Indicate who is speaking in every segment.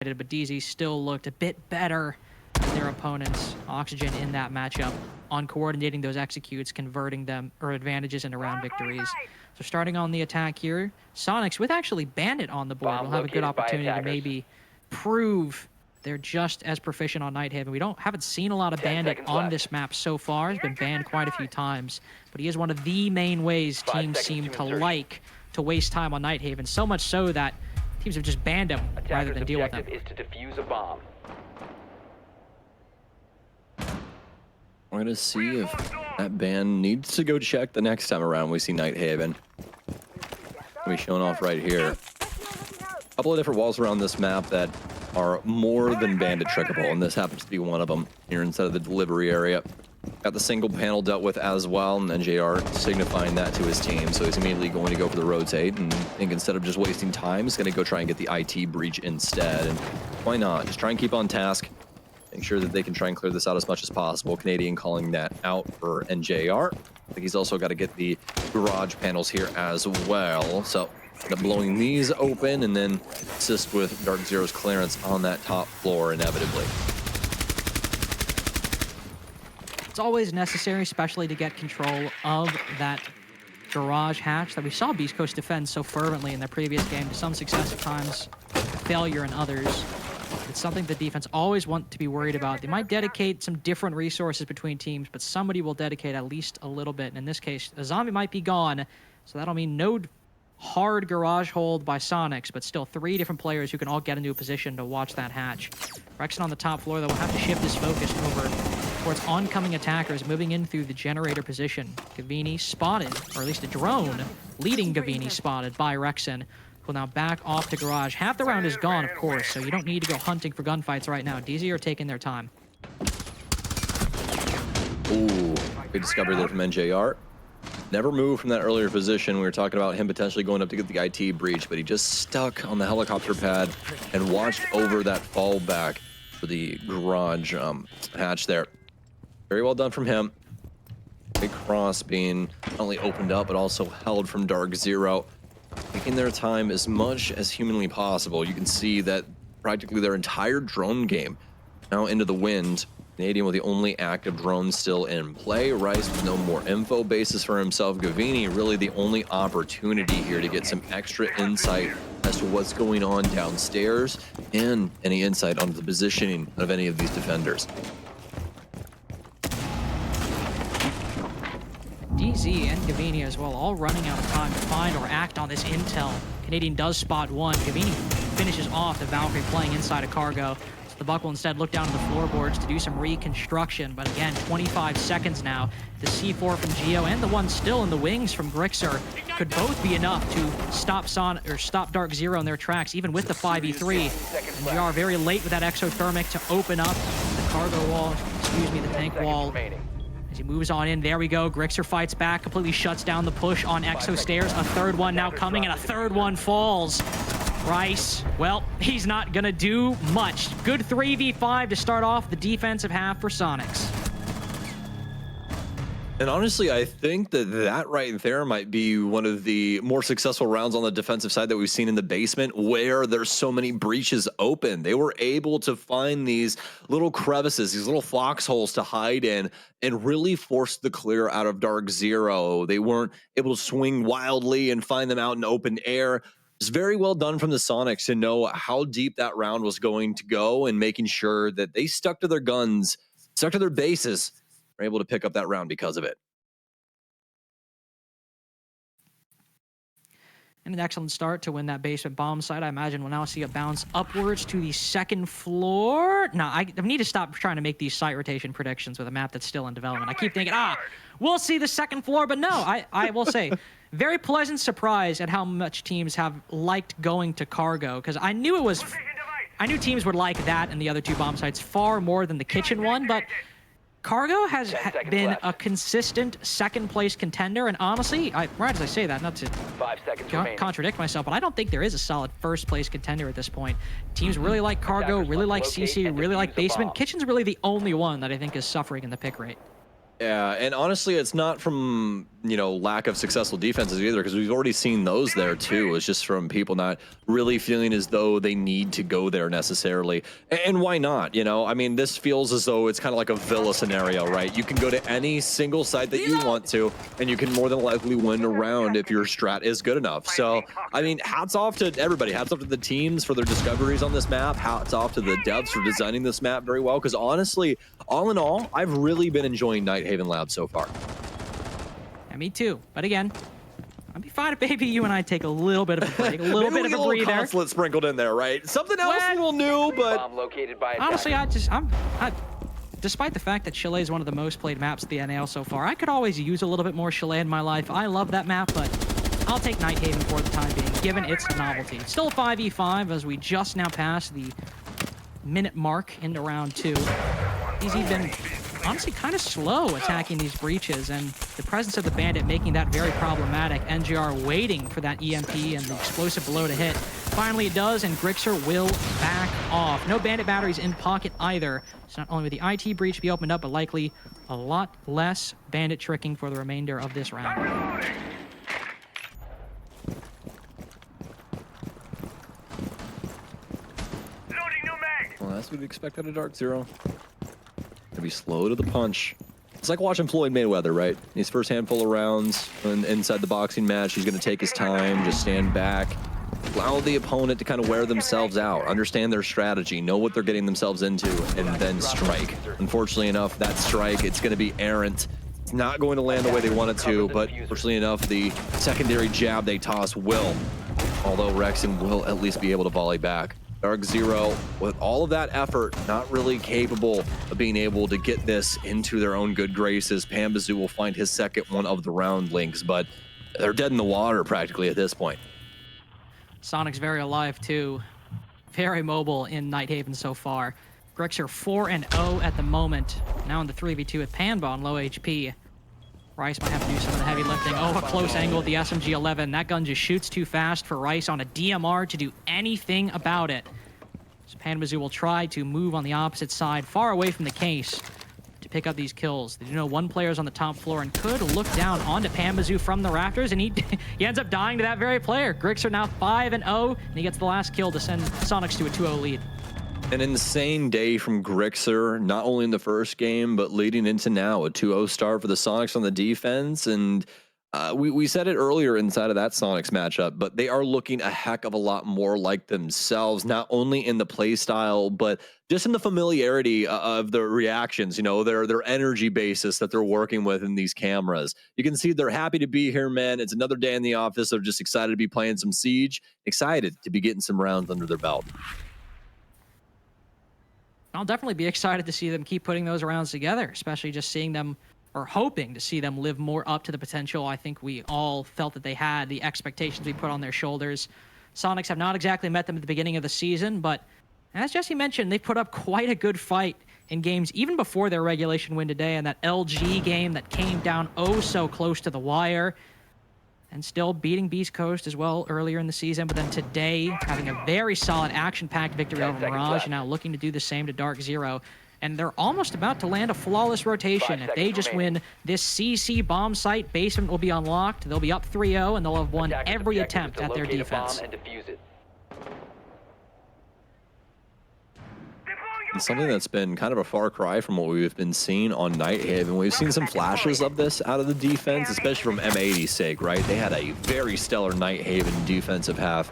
Speaker 1: but DZ still looked a bit better than their opponents. Oxygen in that matchup on coordinating those executes, converting them or advantages into round victories. So starting on the attack here, Soniqs with actually Bandit on the board will have a good opportunity to maybe prove they're just as proficient on Nighthaven. We haven't seen a lot of Bandit on this map so far. He's been banned quite a few times, but he is one of the main ways teams seem to like to waste time on Nighthaven, so much so that teams have just banned him rather than deal with him.
Speaker 2: Is to defuse a bomb.
Speaker 3: We're going to see if that ban needs to go check the next time around we see Nighthaven. We'll be shown off right here. A couple of different walls around this map that are more than Bandit trickable, and this happens to be one of them here inside of the delivery area. Got the single panel dealt with as well, and then JR signifying that to his team, so he's immediately going to go for the rotate, and I think instead of just wasting time, he's going to go try and get the IT breach instead. And why not? Just try and keep on task. Make sure that they can try and clear this out as much as possible. Canadian calling that out for NJR. I think he's also got to get the garage panels here as well. So end up blowing these open and then assist with DarkZero's clearance on that top floor inevitably.
Speaker 1: It's always necessary, especially to get control of that garage hatch that we saw Beast Coast defend so fervently in their previous game, to some success at times, failure in others. It's something the defense always want to be worried about. They might dedicate some different resources between teams, but somebody will dedicate at least a little bit. And in this case, a zombie might be gone, so that'll mean no hard garage hold by Soniqs, but still 3 different players who can all get into a position to watch that hatch. Rexon on the top floor, though, will have to shift his focus over towards oncoming attackers moving in through the generator position. Gavini spotted, or at least a drone leading Gavini spotted by Rexon. Will now back off to garage. Half the round is gone, of course, so you don't need to go hunting for gunfights right now. DZ are taking their time.
Speaker 3: Ooh, big discovery there from NJR. Never moved from that earlier position. We were talking about him potentially going up to get the IT breach, but he just stuck on the helicopter pad and watched over that fallback for the garage hatch there. Very well done from him. Big cross being not only opened up, but also held from DarkZero. Taking their time as much as humanly possible. You can see that practically their entire drone game now into the wind. Canadian with the only active drone still in play. Rice with no more info basis for himself. Gavini really the only opportunity here to get some extra insight as to what's going on downstairs and any insight onto the positioning of any of these defenders.
Speaker 1: DZ and Gavini as well, all running out of time to find or act on this intel. Canadian does spot one. Gavini finishes off the Valkyrie playing inside a cargo. So the Buck will instead look down to the floorboards to do some reconstruction. But again, 25 seconds now. The C4 from Geo and the one still in the wings from Grixer could both be enough to stop stop DarkZero in their tracks, even with the 5v3. And GR very late with that exothermic to open up the cargo wall, the tank wall. As he moves on in, there we go. Grixer fights back, completely shuts down the push on Exo stairs. A third one now coming, and a third one falls. Rice, well, he's not gonna do much. Good 3v5 to start off the defensive half for Soniqs.
Speaker 3: And honestly, I think that right there might be one of the more successful rounds on the defensive side that we've seen in the basement, where there's so many breaches open. They were able to find these little crevices, these little foxholes to hide in, and really force the clear out of DarkZero. They weren't able to swing wildly and find them out in open air. It's very well done from the Soniqs to know how deep that round was going to go and making sure that they stuck to their guns, stuck to their bases, were able to pick up that round because of it.
Speaker 1: And an excellent start to win that basement bomb site. I imagine we'll now see a bounce upwards to the second floor. Now, I need to stop trying to make these site rotation predictions with a map that's still in development. I keep thinking, we'll see the second floor, but no, I will say, very pleasant surprise at how much teams have liked going to cargo, because I knew teams would like that and the other 2 bomb sites far more than the kitchen one, but cargo has been a consistent second-place contender, and honestly, right as I say that, not to
Speaker 2: 5 seconds
Speaker 1: contradict myself, but I don't think there is a solid first-place contender at this point. Teams really like cargo, really like CC, really like basement. Kitchen's really the only one that I think is suffering in the pick rate.
Speaker 3: Yeah, and honestly, it's not from, lack of successful defenses either, because we've already seen those there too. It's just from people not really feeling as though they need to go there necessarily. And why not? I mean, this feels as though it's kind of like a Villa scenario, right? You can go to any single site that you want to, and you can more than likely win a round if your strat is good enough. So, I mean, hats off to everybody. Hats off to the teams for their discoveries on this map. Hats off to the devs for designing this map very well, because honestly, all in all, I've really been enjoying Nighthaven Labs so far.
Speaker 1: Yeah, me too. But again, I'd be fine if maybe you and I take a little bit of a break, a little bit of a breather.
Speaker 3: Consulate sprinkled in there, right? Something else a little new, but
Speaker 1: honestly, despite the fact that Chile is one of the most played maps of the NAL so far, I could always use a little bit more Chile in my life. I love that map, but I'll take Nighthaven for the time being, given its novelty. It's still 5v5 as we just now passed the minute mark into round 2. He's been honestly kind of slow attacking these breaches, and the presence of the bandit making that very problematic. NGR waiting for that EMP and the explosive blow to hit. Finally it does, and Grixer will back off. No bandit batteries in pocket either. So not only will the IT breach be opened up, but likely a lot less bandit tricking for the remainder of this round.
Speaker 3: Well, that's what we'd expect out of DarkZero. To be slow to the punch. It's like watching Floyd Mayweather, right? His first handful of rounds inside the boxing match, he's going to take his time, just stand back, allow the opponent to kind of wear themselves out, understand their strategy, know what they're getting themselves into, and then strike. Unfortunately enough, that strike, it's going to be errant. It's not going to land the way they want it to, but fortunately enough, the secondary jab they toss will. Although Rexen will at least be able to volley back. DarkZero, with all of that effort, not really capable of being able to get this into their own good graces. Pambazoo will find his second one of the round links, but they're dead in the water practically at this point.
Speaker 1: Soniqs very alive too. Very mobile in Nighthaven so far. Grixer 4-0 at the moment. Now in the 3v2 with Panba on low HP. Rice might have to do some of the heavy lifting. Oh, a close angle with the SMG-11. That gun just shoots too fast for Rice on a DMR to do anything about it. So Panbazoo will try to move on the opposite side, far away from the case, to pick up these kills. They do know one player's on the top floor and could look down onto Panbazoo from the rafters, and he ends up dying to that very player. Grixer now 5-0, and he gets the last kill to send Soniqs to a 2-0 lead.
Speaker 3: An insane day from Grixer, not only in the first game, but leading into now, a 2-0 start for the Soniqs on the defense. And we said it earlier inside of that Soniqs matchup, but they are looking a heck of a lot more like themselves, not only in the play style, but just in the familiarity of the reactions, their energy basis that they're working with in these cameras. You can see they're happy to be here, man. It's another day in the office. They're just excited to be playing some Siege, excited to be getting some rounds under their belt.
Speaker 1: I'll definitely be excited to see them keep putting those rounds together, especially just seeing them, or hoping to see them live more up to the potential I think we all felt that they had, the expectations we put on their shoulders. Soniqs have not exactly met them at the beginning of the season, but as Jesse mentioned, they put up quite a good fight in games even before their regulation win today, and that LG game that came down oh so close to the wire, and still beating Beast Coast as well earlier in the season, but then today having a very solid action-packed victory over Mirage, and now looking to do the same to DarkZero. And they're almost about to land a flawless rotation. If they just win this CC bomb site, basement will be unlocked. They'll be up 3-0, and they'll have won every attempt at their defense.
Speaker 3: It's something that's been kind of a far cry from what we've been seeing on Nighthaven. We've seen some flashes of this out of the defense, especially from M80's sake, right? They had a very stellar Nighthaven defensive half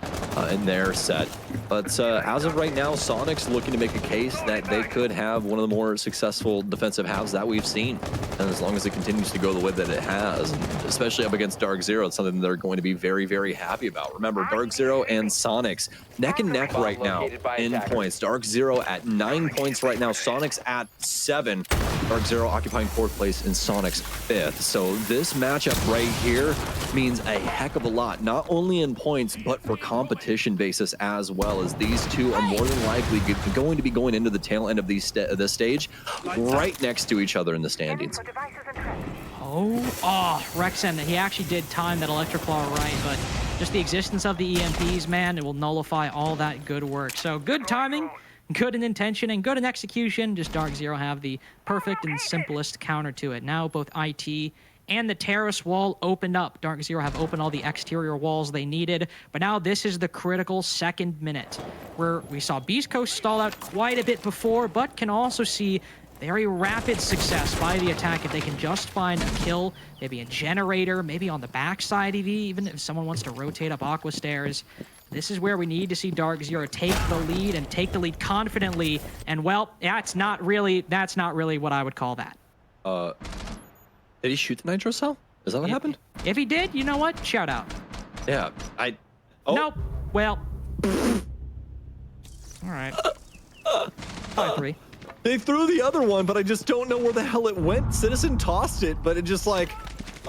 Speaker 3: in their set. But as of right now, Soniqs looking to make a case that they could have one of the more successful defensive halves that we've seen. And as long as it continues to go the way that it has, and especially up against DarkZero, it's something they're going to be very, very happy about. Remember, DarkZero and Soniqs neck and neck right now in points. DarkZero at 9 points right now, Soniqs at 7. DarkZero occupying 4th place and Soniqs 5th. So this matchup right here means a heck of a lot, not only in points, but for competition basis as well, as these two are more than likely going to be going into the tail end of this stage right next to each other in the standings.
Speaker 1: Rexen, he actually did time that Electric Claw right, but just the existence of the EMPs, man, it will nullify all that good work. So good timing, good in intention and good in execution. Just DarkZero have the perfect and simplest counter to it. Now both IT and the terrace wall opened up. DarkZero have opened all the exterior walls they needed, but now this is the critical second minute, where we saw Beast Coast stall out quite a bit before, but can also see very rapid success by the attack if they can just find a kill, maybe a generator, maybe on the backside even if someone wants to rotate up Aqua Stairs. This is where we need to see DarkZero take the lead and take the lead confidently. And well, that's not really what I would call that.
Speaker 3: Did he shoot the nitro cell? Is that what happened?
Speaker 1: If he did, you know what? Shout out.
Speaker 3: Yeah, Oh.
Speaker 1: Nope. Well. All right. 5-3.
Speaker 3: They threw the other one, but I just don't know where the hell it went. Citizen tossed it, but it just like,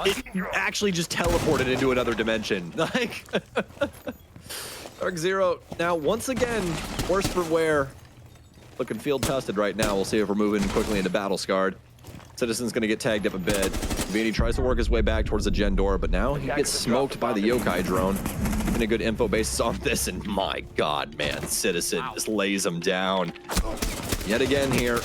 Speaker 3: it actually just teleported into another dimension. Like, DarkZero, now once again, worse for wear. Looking field tested right now. We'll see if we're moving quickly into battle scarred. Citizen's gonna get tagged up a bit. Vini tries to work his way back towards the gen door, but now he gets smoked by the yokai drone. And a good info basis on this, and my god, man, Citizen just lays him down. Yet again here,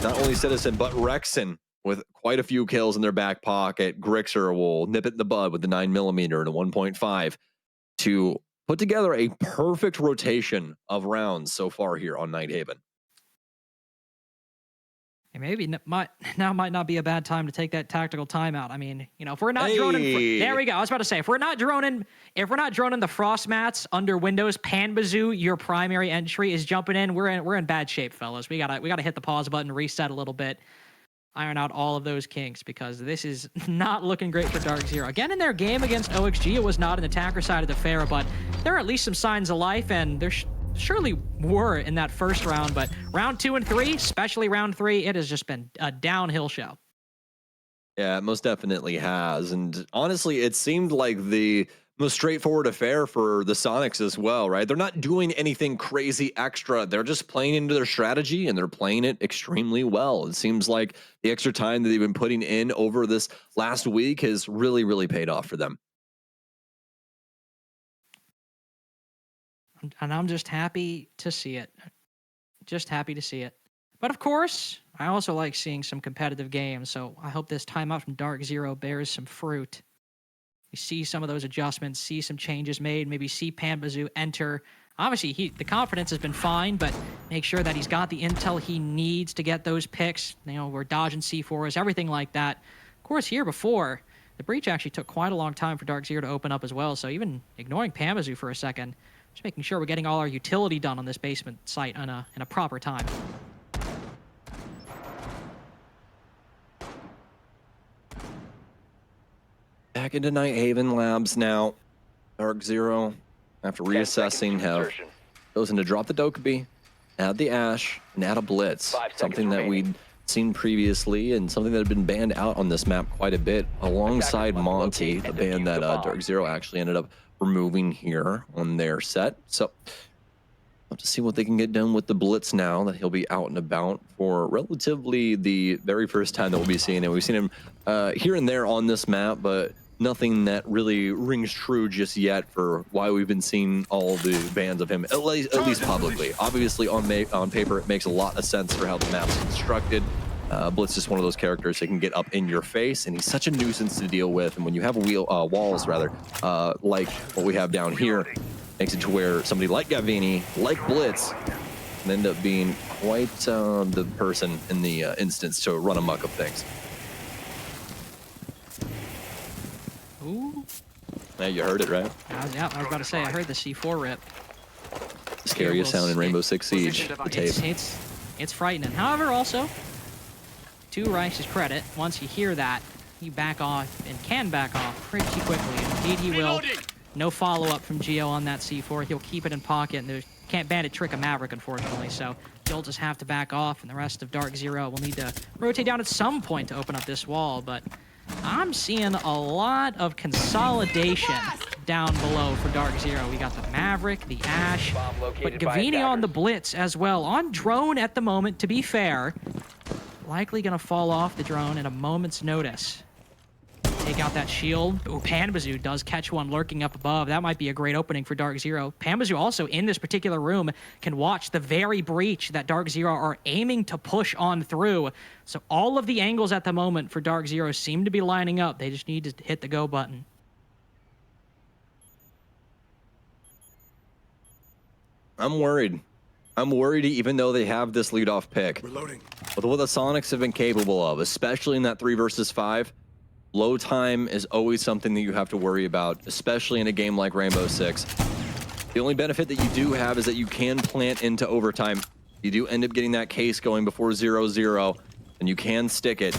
Speaker 3: not only Citizen, but Rexon with quite a few kills in their back pocket. Grixer will nip it in the bud with the 9mm and a 1.5 to put together a perfect rotation of rounds so far here on Night Haven.
Speaker 1: And maybe now might not be a bad time to take that tactical timeout. I mean, you know, if we're not droning, there we go. I was about to say, if we're not droning the frost mats under Windows, Panbazoo, your primary entry is jumping in. We're in bad shape, fellas. We gotta hit the pause button, reset a little bit, iron out all of those kinks, because this is not looking great for DarkZero. Again, in their game against OXG, it was not an attacker side of the fair, but there are at least some signs of life, and there's surely were in that first round, but round 2 and 3, especially round 3, it has just been a downhill show.
Speaker 3: Yeah, it most definitely has. And honestly, it seemed like the most straightforward affair for the Soniqs as well, right? They're not doing anything crazy extra. They're just playing into their strategy, and they're playing it extremely well. It seems like the extra time that they've been putting in over this last week has really, really paid off for them.
Speaker 1: And I'm just happy to see it. Just happy to see it. But of course, I also like seeing some competitive games, so I hope this timeout from DarkZero bears some fruit. We see some of those adjustments, see some changes made, maybe see Panbazoo enter. Obviously, the confidence has been fine, but make sure that he's got the intel he needs to get those picks. You know, we're dodging C4s, everything like that. Of course, here before, the breach actually took quite a long time for DarkZero to open up as well, so even ignoring Panbazoo for a second, just making sure we're getting all our utility done on this basement site in a proper time.
Speaker 3: Back into Night Haven Labs now. DarkZero, after reassessing, have chosen to drop the Dokkaebi, add the Ash, and add a Blitz. Something that we'd seen previously and something that had been banned out on this map quite a bit, alongside Monty, the ban that DarkZero actually ended up removing here on their set. So we'll have to see what they can get done with the Blitz now that he'll be out and about for relatively the very first time that we'll be seeing him. We've seen him here and there on this map, but nothing that really rings true just yet for why we've been seeing all the bans of him, at least publicly. Obviously, on paper, it makes a lot of sense for how the map's constructed. Blitz is one of those characters that can get up in your face, and he's such a nuisance to deal with. And when you have walls, rather, like what we have down here, makes it to where somebody like Gavini, like Blitz, can end up being quite the person in the instance to run amok of things.
Speaker 1: Ooh.
Speaker 3: Yeah, you heard it, right?
Speaker 1: I was about to say, I heard the C4 rip.
Speaker 3: The scariest sound in Rainbow Six Siege, the tape.
Speaker 1: It's frightening. However, also, to Reich's credit, once you hear that, you back off and can back off pretty quickly. Indeed, he will. No follow-up from Geo on that C4. He'll keep it in pocket, and there's can't bandit trick a Maverick, unfortunately, so he'll just have to back off, and the rest of DarkZero will need to rotate down at some point to open up this wall, but I'm seeing a lot of consolidation down below for DarkZero. We got the Maverick, the Ash, but Gavini on the Blitz as well. On drone at the moment, to be fair. Likely going to fall off the drone at a moment's notice. take out that shield. Ooh, Panbazoo does catch one lurking up above. That might be a great opening for DarkZero. Panbazoo also in this particular room can watch the very breach that DarkZero are aiming to push on through. So all of the angles at the moment for DarkZero seem to be lining up. They just need to hit the go button.
Speaker 3: I'm worried. I'm worried even though they have this leadoff pick.
Speaker 2: Reloading.
Speaker 3: With what the Soniqs have been capable of, especially in that 3 versus 5, low time is always something that you have to worry about, especially in a game like Rainbow Six. The only benefit that you do have is that you can plant into overtime. You do end up getting that case going before 0-0, and you can stick it.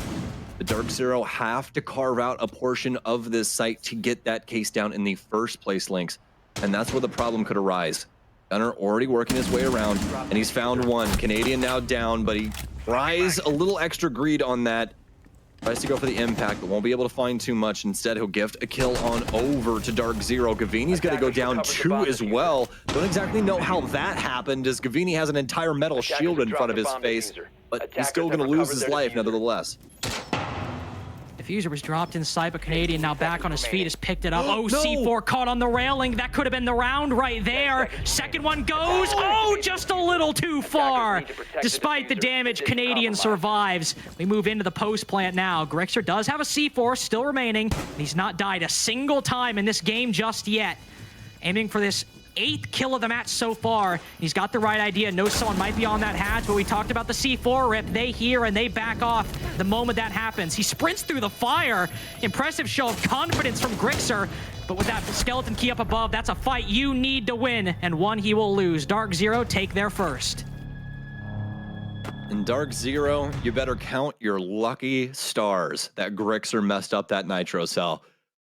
Speaker 3: The DarkZero have to carve out a portion of this site to get that case down in the first place, Lynx. And that's where the problem could arise. Gunner already working his way around, and he's found one. Canadian now down, but he tries a little extra greed on that. Tries to go for the impact, but won't be able to find too much. Instead, he'll gift a kill on over to DarkZero. Gavini's going to go down 2 as well. Don't exactly know how that happened, as Gavini has an entire metal shield in front of his face, but he's still going to lose his life nevertheless.
Speaker 1: Diffuser was dropped inside, but Canadian now back on his feet has picked it up. Oh, no. C4 caught on the railing. That could have been the round right there. Second one goes. Oh, just a little too far. Despite the damage, Canadian survives. We move into the post plant now. Grixer does have a C4 still remaining. He's not died a single time in this game just yet. Aiming for this 8th kill of the match so far. He's got the right idea. Knows someone might be on that hatch, but we talked about the C4 rip. They hear and they back off the moment that happens. He sprints through the fire. Impressive show of confidence from Grixer, but with that skeleton key up above, that's a fight you need to win, and one he will lose. DarkZero take their first.
Speaker 3: In DarkZero, you better count your lucky stars that Grixer messed up that nitro cell.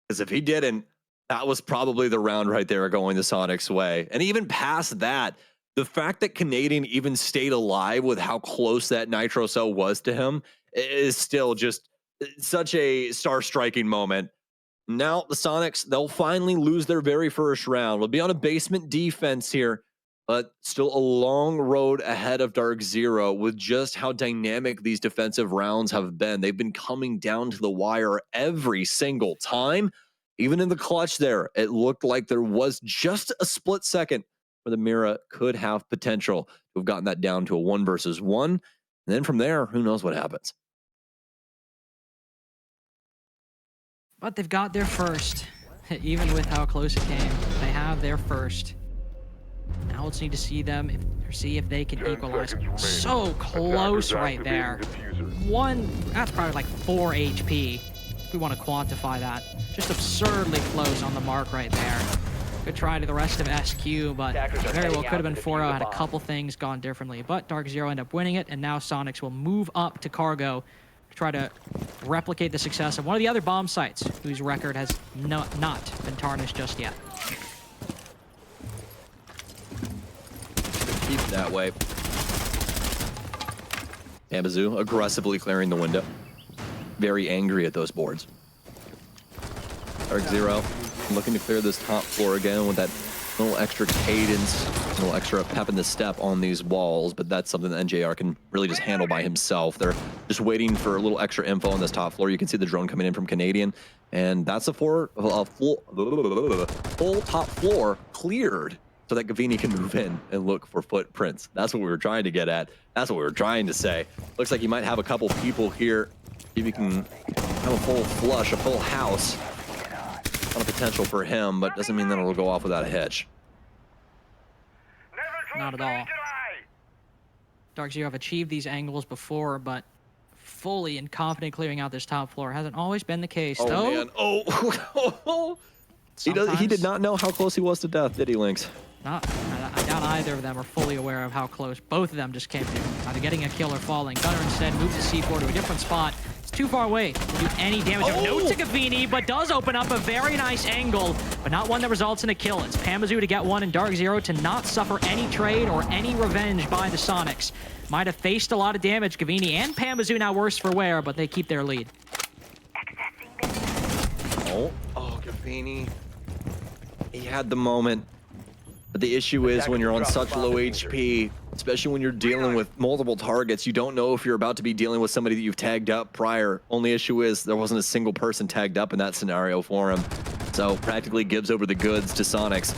Speaker 3: Because if he didn't, that was probably the round right there going the Soniqs' way. And even past that, the fact that Canadian even stayed alive with how close that nitro cell was to him is still just such a star-striking moment. Now, the Soniqs, they'll finally lose their very first round. We'll be on a basement defense here, but still a long road ahead of DarkZero with just how dynamic these defensive rounds have been. They've been coming down to the wire every single time. Even in the clutch there, it looked like there was just a split second where the Mira could have potential to have gotten that down to a 1 versus 1. And then from there, who knows what happens.
Speaker 1: But they've got their first. Even with how close it came, they have their first. Now let's need to see them, see if they can equalize. So close right there. That's probably like 4 HP. If we want to quantify that. Just absurdly close on the mark right there. Good try to the rest of SQ, but very well could have been 4-0 had a couple things gone differently. But DarkZero ended up winning it, and now Soniqs will move up to Cargo to try to replicate the success of one of the other bomb sites, whose record has not been tarnished just yet.
Speaker 3: Keep it that way. Panbazoo aggressively clearing the window. Very angry at those boards. DarkZero looking to clear this top floor again with that little extra cadence, a little extra pep in the step on these walls, but that's something that NJR can really just handle by himself. They're just waiting for a little extra info on this top floor. You can see the drone coming in from Canadian, and that's a full top floor cleared so that Gavini can move in and look for footprints. That's what we were trying to get at. That's what we were trying to say. Looks like you might have a couple people here. If you can have a full flush, a full house. Not a potential for him, but doesn't mean that it'll go off without a hitch.
Speaker 1: Not at all. DarkZero have achieved these angles before, but fully and confident clearing out this top floor hasn't always been the case, though.
Speaker 3: Man. Oh, he did not know how close he was to death, did he, Lynx?
Speaker 1: I doubt either of them are fully aware of how close both of them just came to. Either getting a kill or falling. Gunner instead moves the C4 to a different spot. It's too far away to do any damage. No to Gavini, but does open up a very nice angle, but not one that results in a kill. It's Panbazoo to get one and DarkZero to not suffer any trade or any revenge by the Soniqs. Might have faced a lot of damage. Gavini and Panbazoo now worse for wear, but they keep their lead.
Speaker 3: Oh, Gavini. He had the moment. But the issue is when you're on such low HP, especially when you're dealing with multiple targets. You don't know if you're about to be dealing with somebody that you've tagged up prior. Only issue is there wasn't a single person tagged up in that scenario for him. So practically gives over the goods to Soniqs.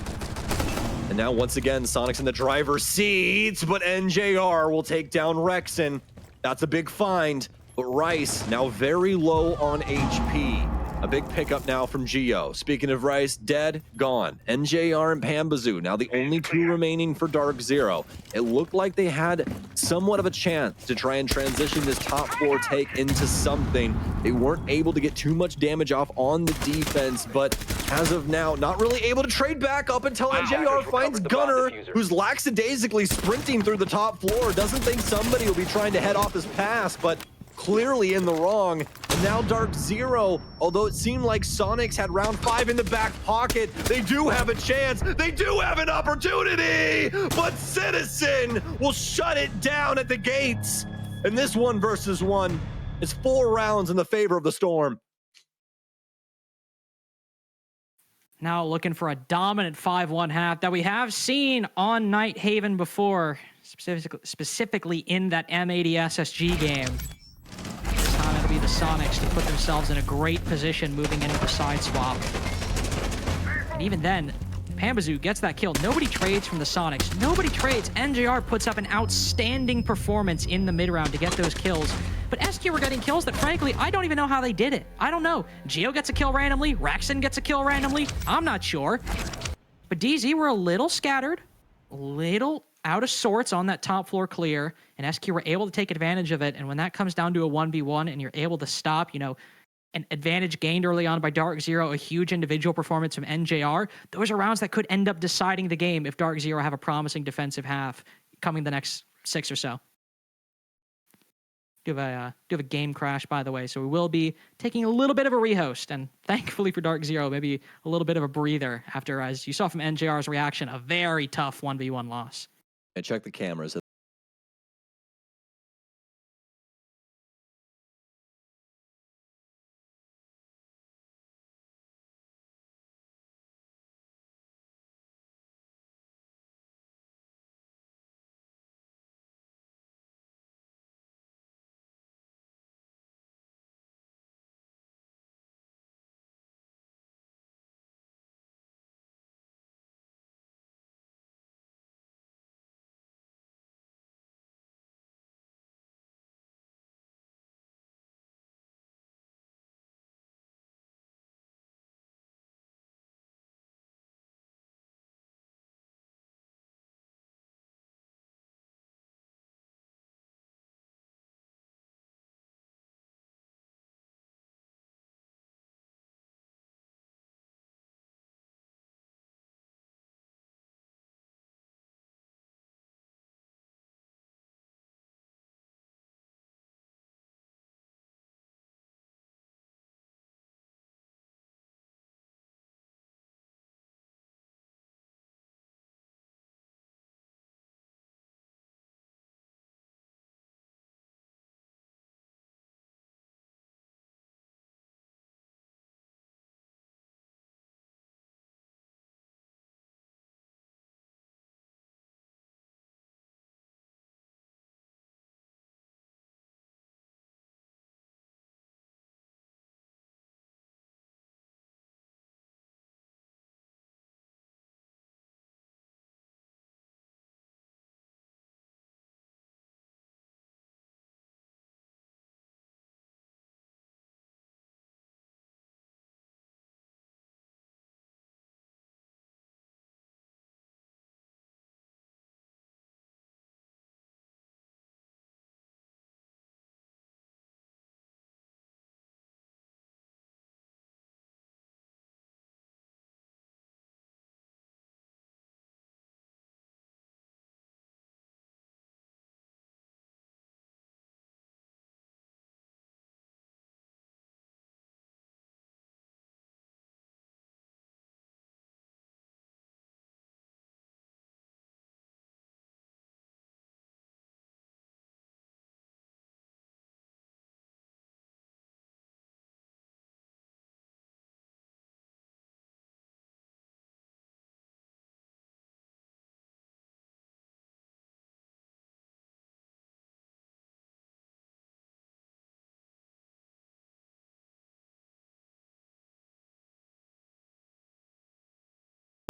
Speaker 3: And now once again, Soniqs in the driver's seat, but NJR will take down Rexon. That's a big find, but Rice now very low on HP. A big pickup now from Geo. Speaking of Rice, dead, gone. NJR and Pambazoo, now the only two remaining for DarkZero. It looked like they had somewhat of a chance to try and transition this top floor take into something. They weren't able to get too much damage off on the defense, but as of now, not really able to trade back up until NJR finds Gunner, who's lackadaisically sprinting through the top floor. Doesn't think somebody will be trying to head off his pass, but clearly in the wrong. And now DarkZero, although it seemed like Soniqs had round 5 in the back pocket, they do have a chance. They do have an opportunity, but Citizen will shut it down at the gates. And this 1 versus 1 is 4 rounds in the favor of the Storm.
Speaker 1: Now looking for a dominant 5-1 half that we have seen on Night Haven before, specifically in that M80 SSG game. This time it'll be the Soniqs to put themselves in a great position moving into the side swap. And even then, Pambazoo gets that kill. Nobody trades from the Soniqs. Nobody trades. NJR puts up an outstanding performance in the mid-round to get those kills. But SQ were getting kills that, frankly, I don't even know how they did it. I don't know. Geo gets a kill randomly. Rexon gets a kill randomly. I'm not sure. But DZ were a little scattered, a little out of sorts on that top floor clear, and SQ were able to take advantage of it. And when that comes down to a 1v1 and you're able to stop, you know, an advantage gained early on by DarkZero, a huge individual performance from NJR, those are rounds that could end up deciding the game if DarkZero have a promising defensive half coming the next 6 or so. Do have a game crash, by the way, so we will be taking a little bit of a rehost, and thankfully for DarkZero, maybe a little bit of a breather after, as you saw from NJR's reaction, a very tough 1v1 loss.
Speaker 3: And check the cameras.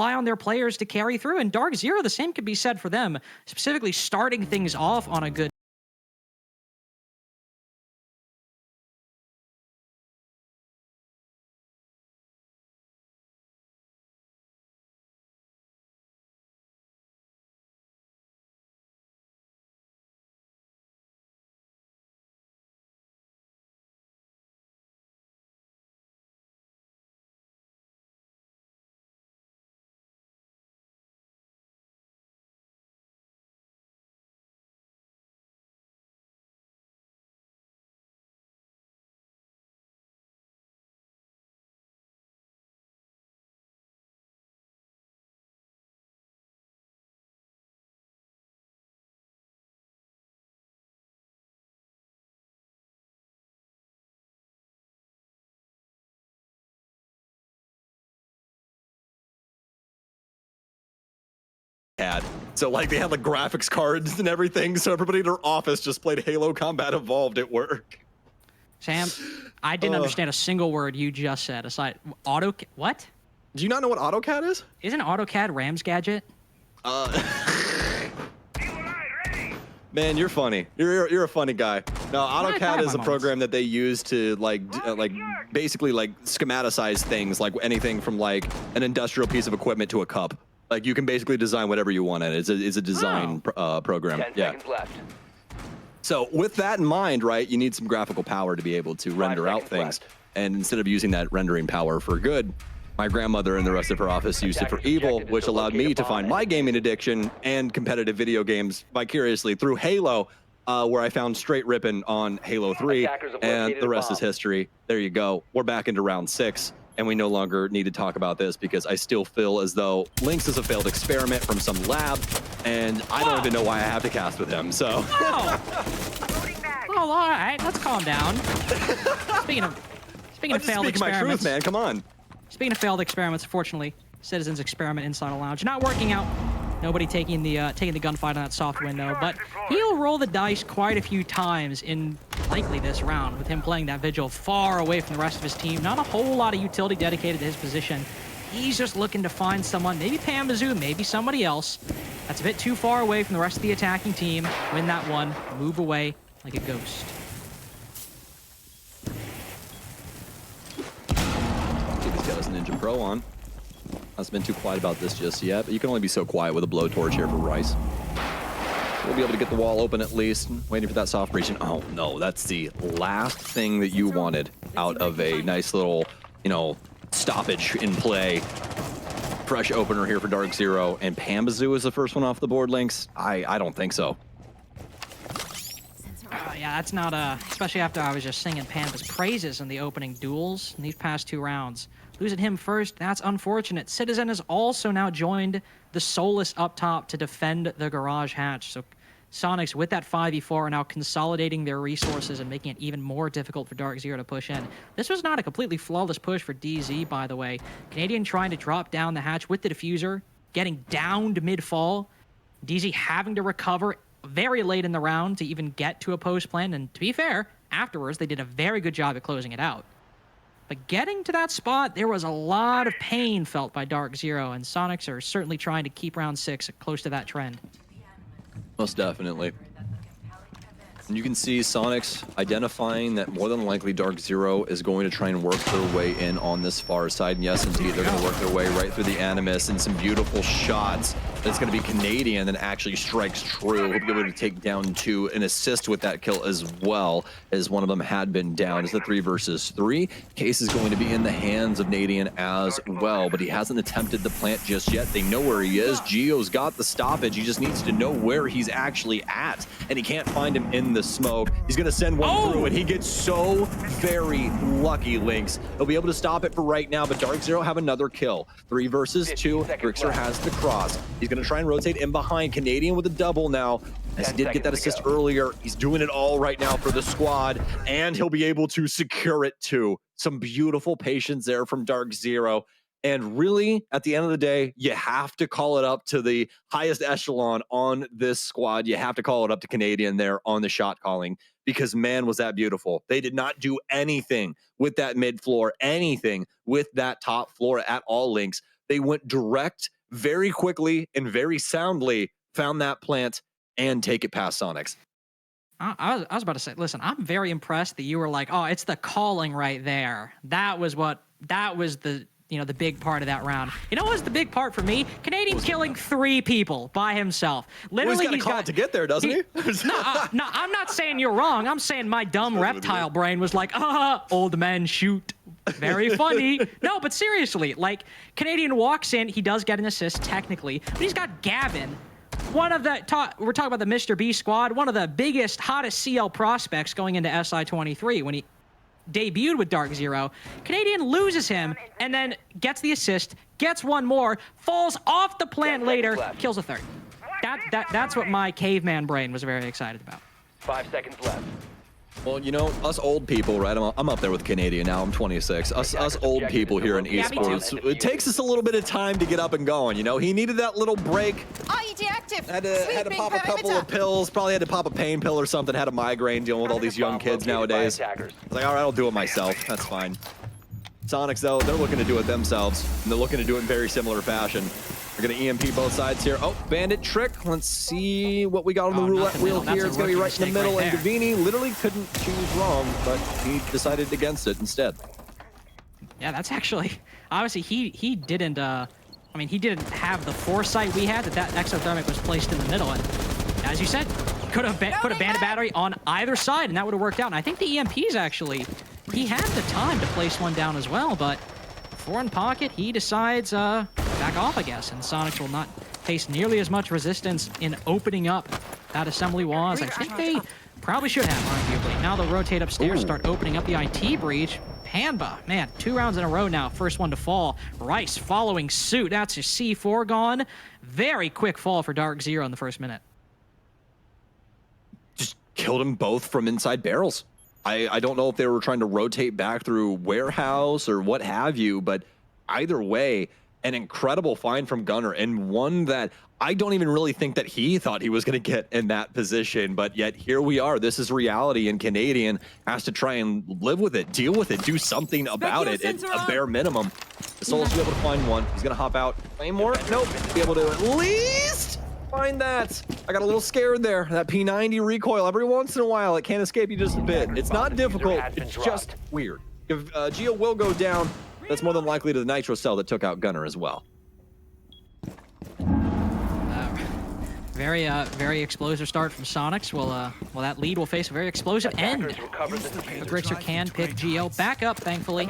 Speaker 1: rely on their players to carry through. And DarkZero, the same could be said for them, specifically starting things off on a good
Speaker 3: had. So like they had like graphics cards and everything, so everybody in their office just played Halo Combat Evolved at work.
Speaker 1: Sam, I didn't understand a single word you just said. Aside what?
Speaker 3: Do you not know what AutoCAD is?
Speaker 1: Isn't AutoCAD Ram's gadget?
Speaker 3: Man, you're funny. You're a funny guy. No, AutoCAD is a program that they use to like basically like schematicize things, like anything from like an industrial piece of equipment to a cup. Like you can basically design whatever you want in it. It's a design program.
Speaker 2: 10 seconds left.
Speaker 3: So with that in mind, right, you need some graphical power to be able to render out things.
Speaker 2: left.
Speaker 3: And instead of using that rendering power for good, my grandmother and the rest of her office used it for
Speaker 2: Attackers
Speaker 3: evil,
Speaker 2: objective is
Speaker 3: which
Speaker 2: to
Speaker 3: allowed
Speaker 2: locate
Speaker 3: me
Speaker 2: a
Speaker 3: to
Speaker 2: bomb
Speaker 3: find
Speaker 2: and
Speaker 3: my
Speaker 2: defuse
Speaker 3: gaming
Speaker 2: it.
Speaker 3: addiction and competitive video games vicariously through Halo, where I found straight ripping on Halo 3,
Speaker 2: Attackers have
Speaker 3: and
Speaker 2: located
Speaker 3: the
Speaker 2: a
Speaker 3: rest is
Speaker 2: bomb.
Speaker 3: history. There you go. We're back into round 6, and we no longer need to talk about this because I still feel as though Lynx is a failed experiment from some lab, and I don't even know why I have to cast with him, so.
Speaker 1: Oh, all right, let's calm down. Speaking of
Speaker 3: I'm just
Speaker 1: failed
Speaker 3: speaking my
Speaker 1: experiments,
Speaker 3: truth, man. Come on.
Speaker 1: speaking of failed experiments, fortunately, Citizens experiment inside a lounge not working out. Nobody taking the gunfight on that soft window, but he'll roll the dice quite a few times in likely this round with him playing that Vigil far away from the rest of his team. Not a whole lot of utility dedicated to his position. He's just looking to find someone, maybe Pambazoo, maybe somebody else, that's a bit too far away from the rest of the attacking team. Win that one, move away like a ghost.
Speaker 3: He's got his Ninja Pro on. Hasn't been too quiet about this just yet, but you can only be so quiet with a blowtorch here for Rice. We'll be able to get the wall open at least. Waiting for that soft breach. And oh no, that's the last thing that you wanted out of a nice little, stoppage in play. Fresh opener here for DarkZero, and Pambazoo is the first one off the board, Lynx. I don't think so.
Speaker 1: Yeah, that's not especially after I was just singing Panda's praises in the opening duels in these past 2 rounds. Losing him first, that's unfortunate. Citizen has also now joined the Solus up top to defend the garage hatch. So Soniqs, with that 5v4, are now consolidating their resources and making it even more difficult for DarkZero to push in. This was not a completely flawless push for DZ, by the way. Canadian trying to drop down the hatch with the diffuser, getting downed mid-fall. DZ having to recover very late in the round to even get to a post plan, and to be fair, afterwards they did a very good job at closing it out. But getting to that spot, there was a lot of pain felt by DarkZero, and Soniqs are certainly trying to keep round 6 close to that trend.
Speaker 3: Most definitely. And you can see Soniqs identifying that more than likely DarkZero is going to try and work their way in on this far side. And yes, indeed, they're going to work their way right through the Animus and some beautiful shots. That's going to be Canadian that actually strikes true. He'll be able to take down 2 and assist with that kill as well, as one of them had been down. It's the 3 versus 3. Case is going to be in the hands of Nadian as well, but he hasn't attempted the plant just yet. They know where he is. Gio's got the stoppage. He just needs to know where he's actually at, and he can't find him in the smoke. He's going to send one through, and he gets so very lucky, Lynx. He'll be able to stop it for right now, but DarkZero have another kill. 3 versus 2. Grixer has the cross. He's going to try and rotate in behind. Canadian with a double now, as he did get that assist earlier. He's doing it all right now for the squad, and he'll be able to secure it too. Some beautiful patience there from DarkZero. And really, at the end of the day, you have to call it up to the highest echelon on this squad. You have to call it up to Canadian there on the shot calling, because man, was that beautiful. They did not do anything with that mid floor, anything with that top floor at all, Lynx. They went direct very quickly and very soundly, found that plant, and take it past Soniqs.
Speaker 1: I was about to say, listen, I'm very impressed that you were like, oh, it's the calling right there. That was the, the big part of that round. You know what was the big part for me? Canadian killing 3 people by himself. Literally,
Speaker 3: he's got to get there, doesn't he?
Speaker 1: No, I'm not saying you're wrong. I'm saying my dumb reptile brain was like, old men shoot. Very funny. No, but seriously, like, Canadian walks in, he does get an assist technically, but he's got Gavin. One of the, we're talking about the Mr. B squad, one of the biggest, hottest CL prospects going into SI23 when he debuted with DarkZero. Canadian loses him and then gets the assist, gets one more, falls off the plant later, kills a third. That's what my caveman brain was very excited about.
Speaker 2: 5 seconds left.
Speaker 3: Well, us old people, right? I'm up there with Canadian now. I'm 26. Us old people here in esports, it takes us a little bit of time to get up and going. He needed that little break.
Speaker 4: IED active.
Speaker 3: Had to pop a couple of pills. Probably had to pop a pain pill or something. Had a migraine dealing with all these young kids nowadays. I was like, all right, I'll do it myself. That's fine. Soniqs, though, they're looking to do it themselves, and they're looking to do it in very similar fashion. They're going to EMP both sides here. Oh, bandit trick. Let's see what we got on the roulette wheel here. It's going to be right in the middle, and Gavini literally couldn't choose wrong, but he decided against it instead.
Speaker 1: Yeah, that's actually, obviously, he didn't, he didn't have the foresight we had that exothermic was placed in the middle, and as you said, could have put a bandit battery on either side, and that would have worked out. And I think the EMPs actually, he had the time to place one down as well, but foreign pocket, he decides, back off, I guess, and Soniqs will not face nearly as much resistance in opening up that assembly wall as I think they probably should have, arguably. Now they'll rotate upstairs, start opening up the IT breach. Panba, man, 2 rounds in a row now. First one to fall. Rice following suit. That's his C4 gone. Very quick fall for DarkZero in the first minute.
Speaker 3: Just killed them both from inside barrels. I don't know if they were trying to rotate back through warehouse or what have you, but either way, an incredible find from Gunnar, and one that I don't even really think that he thought he was going to get in that position, but yet here we are. This is reality, and Canadian has to try and live with it, deal with it, do something about it at a bare minimum. The Soul's be able to find one. He's going to hop out. Any more? Nope. Be able to at least find that. I got a little scared there. That P90 recoil, every once in a while, it can't escape you just a bit. It's not difficult. It's just weird. If Geo will go down, that's more than likely to the nitro cell that took out Gunnar as well.
Speaker 1: Very explosive start from Soniqs. Well, that lead will face a very explosive end. Grixer can pick Geo back up, thankfully.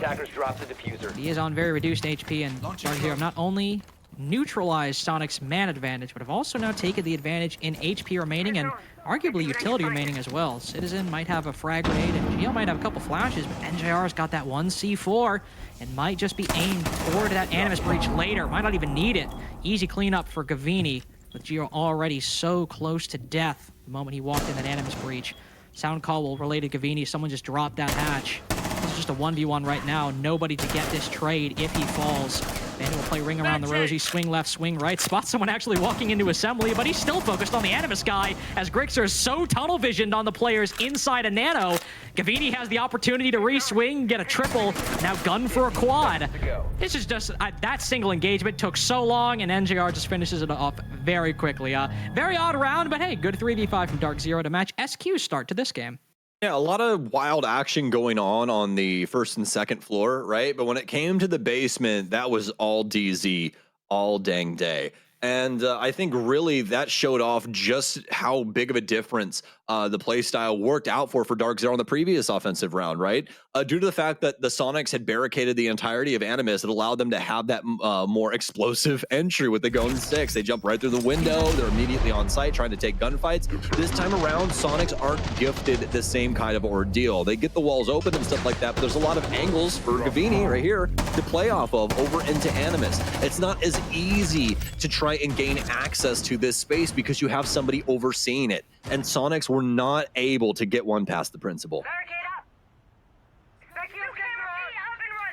Speaker 1: He is on very reduced HP, and DarkZero not only neutralized Soniqs' man advantage, but have also now taken the advantage in HP remaining and arguably utility remaining as well. Citizen might have a frag grenade, and Geo might have a couple flashes, but NJR's got that one C4 and might just be aimed toward that Animus breach later. Might not even need it. Easy cleanup for Gavini, with Geo already so close to death the moment he walked in that Animus breach. Sound call will relay to Gavini. Someone just dropped that hatch. This is just a 1v1 right now. Nobody to get this trade if he falls. Bandit will play ring around the rosy, swing left, swing right, spot someone actually walking into assembly, but he's still focused on the Animus guy as Grixer is so tunnel visioned on the players inside a nano. Gavini has the opportunity to re-swing, get a triple, now gun for a quad. This is just, that single engagement took so long, and NJR just finishes it off very quickly. Very odd round, but hey, good 3v5 from DarkZero to match SQ's start to this game.
Speaker 3: Yeah, a lot of wild action going on the first and second floor, right? But when it came to the basement, that was all DZ all dang day. And I think really that showed off just how big of a difference the play style worked out for DarkZero on the previous offensive round, right? Due to the fact that the Soniqs had barricaded the entirety of Animus, it allowed them to have that more explosive entry with the Gun 6. They jump right through the window. They're immediately on site trying to take gunfights. This time around, Soniqs aren't gifted the same kind of ordeal. They get the walls open and stuff like that, but there's a lot of angles for Gavini right here to play off of over into Animus. It's not as easy to try and gain access to this space because you have somebody overseeing it. And Soniqs were not able to get one past the principal.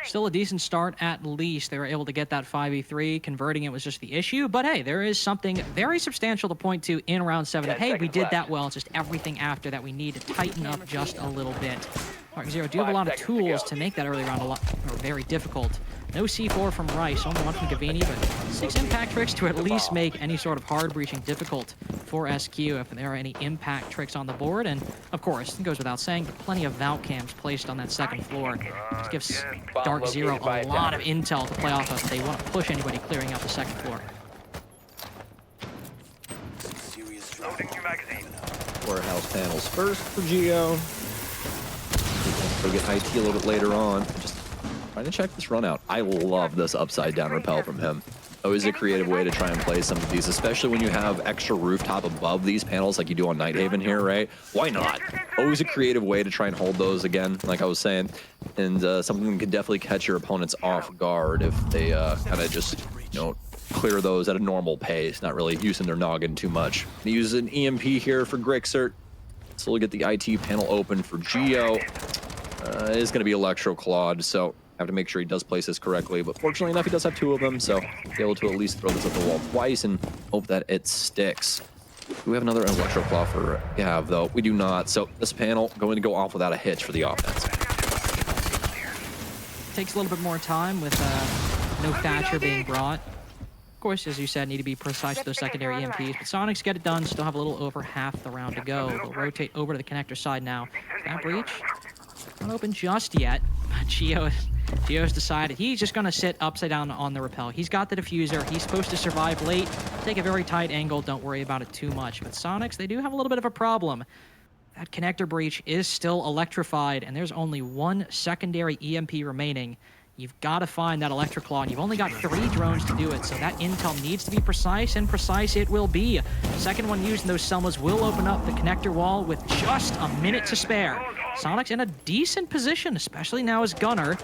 Speaker 1: Still a decent start at least. They were able to get that 5v3. Converting it was just the issue. But hey, there is something very substantial to point to in round 7. Hey, we did that well. It's just everything after that we need to tighten up just a little bit. DarkZero do have a lot of tools to make that early round a lot or very difficult. No C4 from Rice, only one from Gavini, but 6 impact tricks to at least make any sort of hard breaching difficult for SQ if there are any impact tricks on the board. And of course, it goes without saying, plenty of Valk cams placed on that second floor. This gives DarkZero a lot of intel to play off of if they want to push anybody clearing out the second floor.
Speaker 3: Warehouse panels first for Geo. We'll get IT a little bit later on. Just trying to check this run out. I love this upside down rappel from him. Always a creative way to try and play some of these, especially when you have extra rooftop above these panels like you do on Nighthaven here, right? Why not? Always a creative way to try and hold those again, like I was saying. And something that can definitely catch your opponents off guard if they kind of just, you know, clear those at a normal pace, not really using their noggin too much. He uses an EMP here for Grixert. So we'll get the IT panel open for Geo. It is going to be Electroclawed, so have to make sure he does place this correctly. But fortunately enough, he does have 2 of them, so be able to at least throw this at the wall twice and hope that it sticks. Do we have another Electroclaw for Gav, though? We do not. So this panel going to go off without a hitch for the offense.
Speaker 1: Takes a little bit more time with no Thatcher being brought. Of course, as you said, need to be precise with those secondary EMPs, but Soniqs get it done, still have a little over half the round to go. They'll rotate over to the connector side now. That breach, not open just yet, but Geo's decided he's just gonna sit upside down on the rappel. He's got the diffuser, he's supposed to survive late, take a very tight angle, don't worry about it too much. But Soniqs, they do have a little bit of a problem. That connector breach is still electrified, and there's only 1 secondary EMP remaining. You've got to find that Electroclaw, and you've only got 3 drones to do it, so that intel needs to be precise, and precise it will be. The second one used in those Selmas will open up the connector wall with just a minute to spare. Soniqs in a decent position, especially now as Gunner,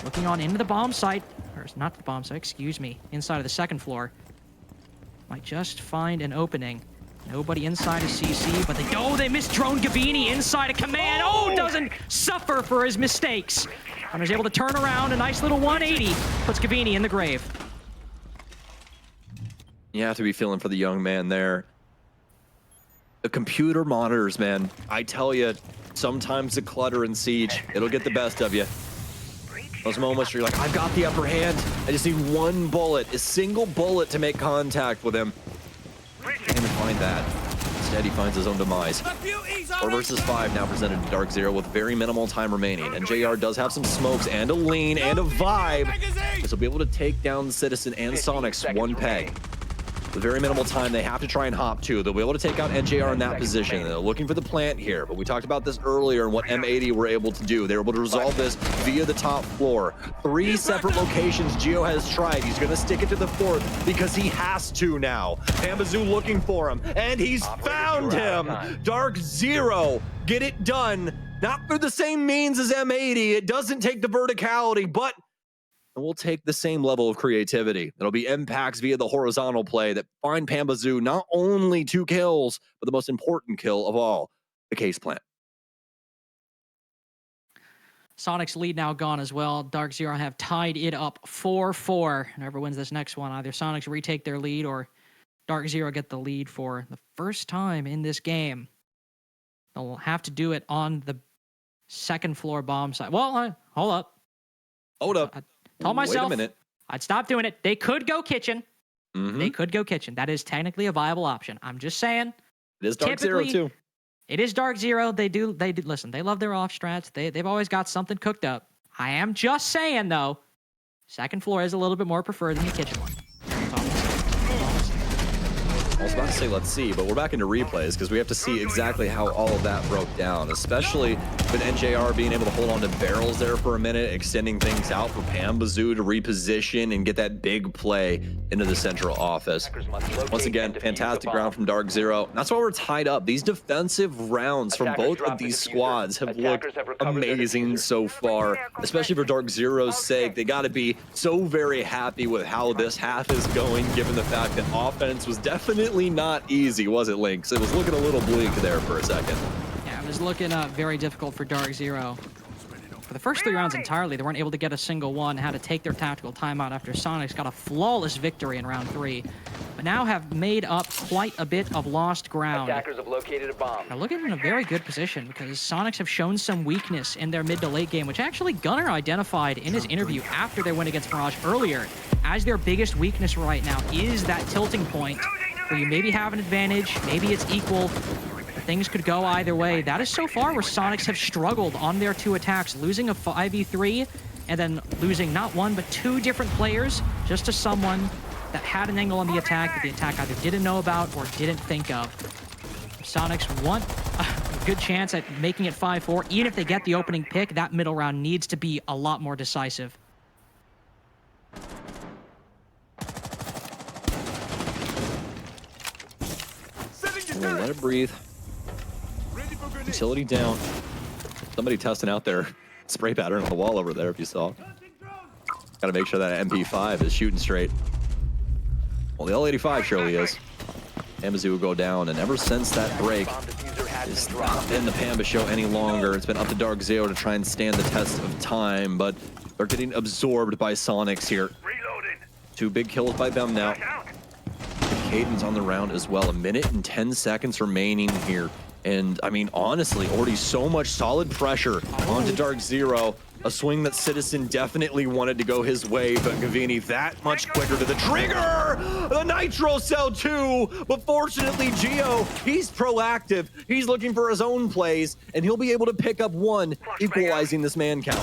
Speaker 1: looking on into the bomb site, or not the bomb site, excuse me, inside of the second floor. Might just find an opening. Nobody inside of CC, but they missed drone Gavini inside of command. Oh, doesn't suffer for his mistakes. Hunter's able to turn around, a nice little 180, puts Gavini in the grave.
Speaker 3: You have to be feeling for the young man there. The computer monitors, man. I tell you, sometimes the clutter in Siege, it'll get the best of you. Those moments where you're like, I've got the upper hand. I just need 1 bullet, a single bullet to make contact with him. Can't even find that. Instead, he finds his own demise. 4 versus 5 now presented to DarkZero with very minimal time remaining. And JR does have some smokes and a lean and a vibe. This will be able to take down Citizen and Soniqs 1 peg. With very minimal time, they have to try and hop 2. They'll be able to take out NJR in that position. They're looking for the plant here, but we talked about this earlier and what M80 were able to do. They were able to resolve this via the top floor. 3 separate locations Geo has tried. He's going to stick it to the 4th because he has to now. Pambazoo looking for him, and he's found him. DarkZero, get it done. Not through the same means as M80. It doesn't take the verticality, but and we'll take the same level of creativity. It'll be impacts via the horizontal play that find Pambazoo not only 2 kills, but the most important kill of all, the case plant.
Speaker 1: Soniqs lead now gone as well. DarkZero have tied it up 4-4. Whoever wins this next one, either Soniqs retake their lead or DarkZero get the lead for the first time in this game. They'll have to do it on the second floor bomb site. Well, hold up.
Speaker 3: Hold up.
Speaker 1: I told myself
Speaker 3: Wait a minute.
Speaker 1: I'd stop doing it. They could go kitchen.
Speaker 3: Mm-hmm.
Speaker 1: They could go kitchen. That is technically a viable option. I'm just saying.
Speaker 3: It is DarkZero too.
Speaker 1: It is DarkZero. They do listen, they love their off strats. They've always got something cooked up. I am just saying though, second floor is a little bit more preferred than the kitchen one.
Speaker 3: I was about to say let's see, but we're back into replays because we have to see exactly how all of that broke down, especially with NJR being able to hold on to barrels there for a minute, extending things out for Pambazoo to reposition and get that big play into the central office. Once again, fantastic round from DarkZero. That's why we're tied up. These defensive rounds from both of these squads have looked amazing so far, especially for DarkZero's sake. They got to be so very happy with how this half is going, given the fact that offense was definitely not easy, was it, Lynx? It was looking a little bleak there for a second.
Speaker 1: Yeah, it was looking very difficult for DarkZero. For the first 3 rounds entirely, they weren't able to get a single one, had to take their tactical timeout after Soniqs got a flawless victory in round 3. but now have made up quite a bit of lost ground.
Speaker 2: Attackers have located a bomb.
Speaker 1: They're looking in a very good position because Soniqs have shown some weakness in their mid to late game, which actually Gunnar identified in his interview after their win against Mirage earlier, as their biggest weakness right now is that tilting point where you maybe have an advantage, maybe it's equal, but things could go either way. That is so far where Soniqs have struggled on their 2 attacks, losing a 5v3 and then losing not 1 but 2 different players just to someone that had an angle on the attack that the attack either didn't know about or didn't think of. Soniqs want a good chance at making it 5-4. Even if they get the opening pick, that middle round needs to be a lot more decisive.
Speaker 3: Well, let it breathe. Utility down. Somebody testing out their spray pattern on the wall over there, if you saw. Gotta make sure that MP5 is shooting straight. Well, the L85 surely is. Amazoo will go down, and ever since that break, it's not been the Pamba show any longer. It's been up to DarkZero to try and stand the test of time, but they're getting absorbed by Soniqs here. 2 big kills by them now. Caden's on the round as well. 1 minute and 10 seconds remaining here. And, I mean, honestly, already so much solid pressure onto DarkZero. A swing that Citizen definitely wanted to go his way, but Gavini that much quicker to the trigger! The Nitro Cell 2! But fortunately, Geo, he's proactive. He's looking for his own plays, and he'll be able to pick up 1, equalizing this man count.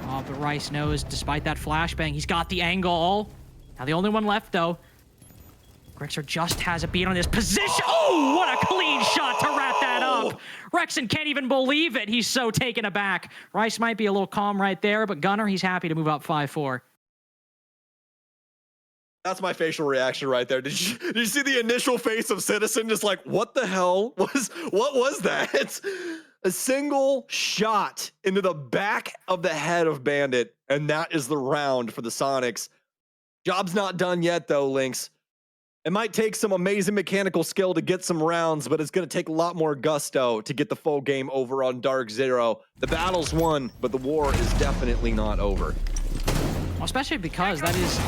Speaker 1: Oh, but Rice knows, despite that flashbang, he's got the angle. Now the only one left, though. Grixer just has a beat on this position. Oh, what a clean shot to wrap that up. Rexon can't even believe it. He's so taken aback. Rice might be a little calm right there, but Gunnar, he's happy to move up 5-4.
Speaker 3: That's my facial reaction right there. Did you see the initial face of Citizen? Just like, what the hell what was that? A single shot into the back of the head of Bandit, and that is the round for the Soniqs. Job's not done yet, though, Lynx. It might take some amazing mechanical skill to get some rounds, but it's going to take a lot more gusto to get the full game over on DarkZero. The battle's won, but the war is definitely not over.
Speaker 1: Well, especially because that is...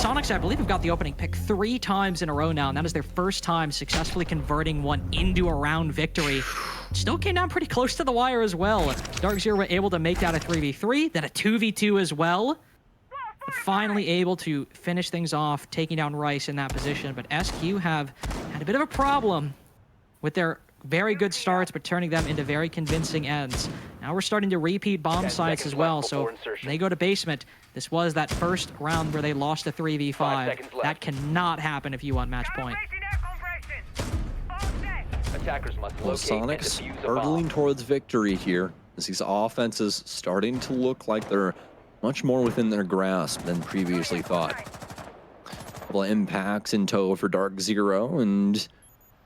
Speaker 1: Soniqs, I believe, have got the opening pick 3 times in a row now, and that is their first time successfully converting one into a round victory. Still came down pretty close to the wire as well. DarkZero were able to make that a 3v3, then a 2v2 as well. Finally able to finish things off, taking down Rice in that position. But SQ have had a bit of a problem with their very good starts, but turning them into very convincing ends. Now we're starting to repeat bomb sites as well, so when they go to basement, this was that first round where they lost a 3v5. That cannot happen if you want match point.
Speaker 3: Well, Soniqs hurtling towards victory here, as these offenses starting to look like they're much more within their grasp than previously thought. A couple of impacts in tow for DarkZero, and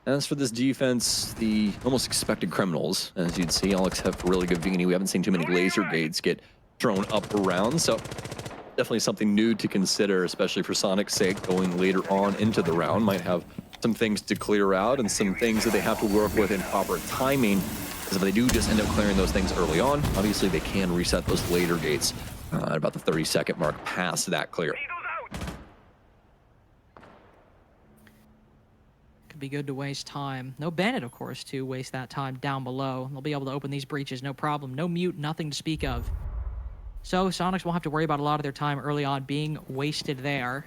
Speaker 3: as for this defense, the almost expected criminals. As you'd see, Alex have really good Vini. We haven't seen too many laser gates get thrown up around, so definitely something new to consider, especially for Soniqs' sake, going later on into the round. Might have some things to clear out and some things that they have to work with in proper timing, because if they do just end up clearing those things early on, obviously they can reset those later gates at about the 30-second mark past that clear.
Speaker 1: Could be good to waste time. No Bennett, of course, to waste that time down below. They'll be able to open these breaches, no problem. No mute, nothing to speak of. So Soniqs won't have to worry about a lot of their time early on being wasted there.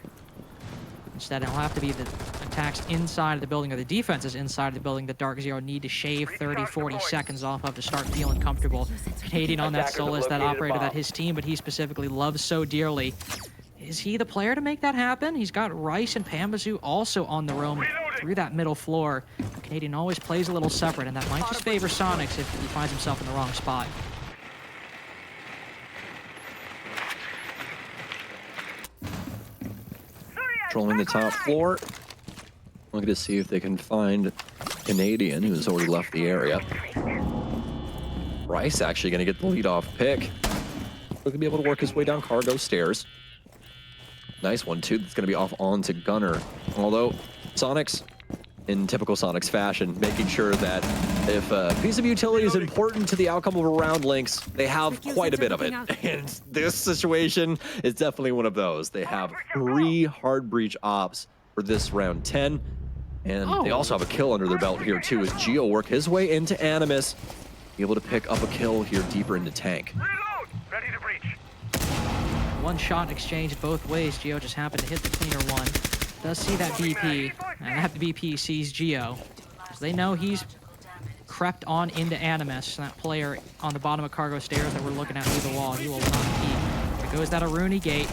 Speaker 1: Instead, it'll have to be the attacks inside of the building or the defenses inside of the building that DarkZero need to shave 30, 40 seconds off of to start feeling comfortable. Canadian on that Solus, that operator that his team, but he specifically loves so dearly. Is he the player to make that happen? He's got Rice and Pambazoo also on the roam through that middle floor. Canadian always plays a little separate, and that might just favor Soniqs if he finds himself in the wrong spot.
Speaker 3: Controlling the top floor. Looking to see if they can find Canadian, who's already left the area. Rice actually going to get the lead-off pick. Looking to be able to work his way down cargo stairs. Nice one, too. That's going to be off onto Gunnar. Although, Soniqs, in typical Soniqs fashion, making sure that if a piece of utility is important to the outcome of a round, Lynx, they have quite a bit of it. And this situation is definitely one of those. They have 3 hard breach ops for this round 10. And they also have a kill under their belt here too, as Geo work his way into Animus, be able to pick up a kill here deeper into tank.
Speaker 2: Reload! Ready to breach.
Speaker 1: One shot exchanged both ways. Geo just happened to hit the cleaner one. Does see that BP, and that BP sees Geo. So they know he's crept on into Animus, that player on the bottom of cargo stairs that we're looking at through the wall. He will not keep. There goes that Aruni gate.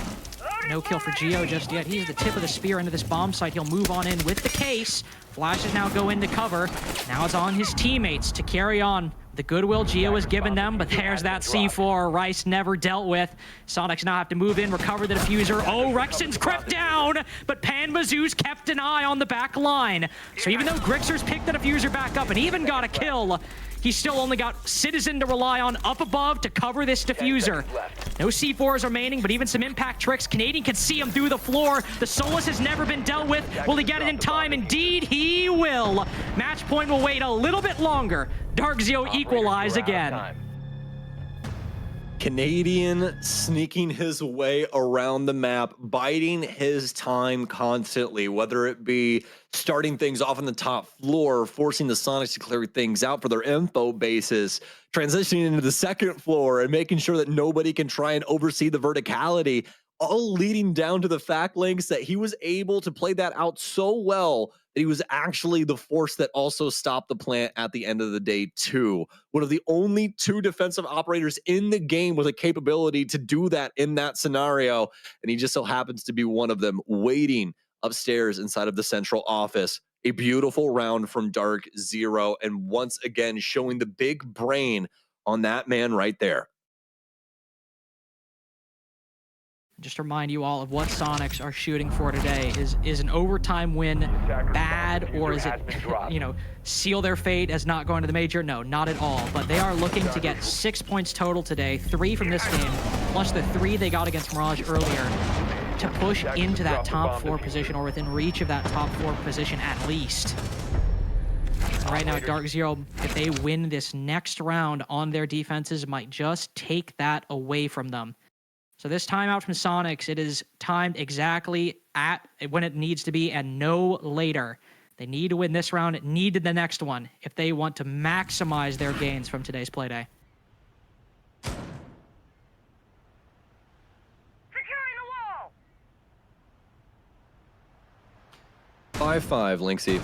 Speaker 1: No kill for Geo just yet. He's the tip of the spear into this bomb site. He'll move on in with the case. Flashes now go into cover. Now it's on his teammates to carry on the goodwill Geo has given them, but there's that C4 Rice never dealt with. Soniqs now have to move in, recover the diffuser. Oh, Rexon's crept down, but Panbazoo's kept an eye on the back line. So even though Grixer's picked the diffuser back up and even got a kill, he's still only got Citizen to rely on up above to cover this diffuser. No C4s remaining, but even some impact tricks. Canadian can see him through the floor. The Solus has never been dealt with. Will he get it in time? Indeed, he will. Match point will wait a little bit longer. DarkZero equalize again.
Speaker 3: Canadian sneaking his way around the map, biding his time constantly, whether it be starting things off on the top floor, forcing the Soniqs to clear things out for their info bases, transitioning into the second floor and making sure that nobody can try and oversee the verticality, all leading down to the fact links that he was able to play that out so well that he was actually the force that also stopped the plant at the end of the day too. One of the only two defensive operators in the game with a capability to do that in that scenario, and he just so happens to be one of them, waiting upstairs inside of the central office. A beautiful round from DarkZero, and once again showing the big brain on that man right there.
Speaker 1: Just to remind you all of what Soniqs are shooting for today. Is an overtime win bad, or is it, you know, seal their fate as not going to the major? No, not at all. But they are looking to get 6 points total today, 3 from this game, plus the 3 they got against Mirage earlier, to push into that top 4 position, or within reach of that top 4 position at least. Right now, DarkZero, if they win this next round on their defenses, might just take that away from them. So this timeout from Soniqs, it is timed exactly at when it needs to be and no later. They need to win this round, need the next one if they want to maximize their gains from today's playday.
Speaker 2: Securing the wall!
Speaker 3: 5-5, Lynxy.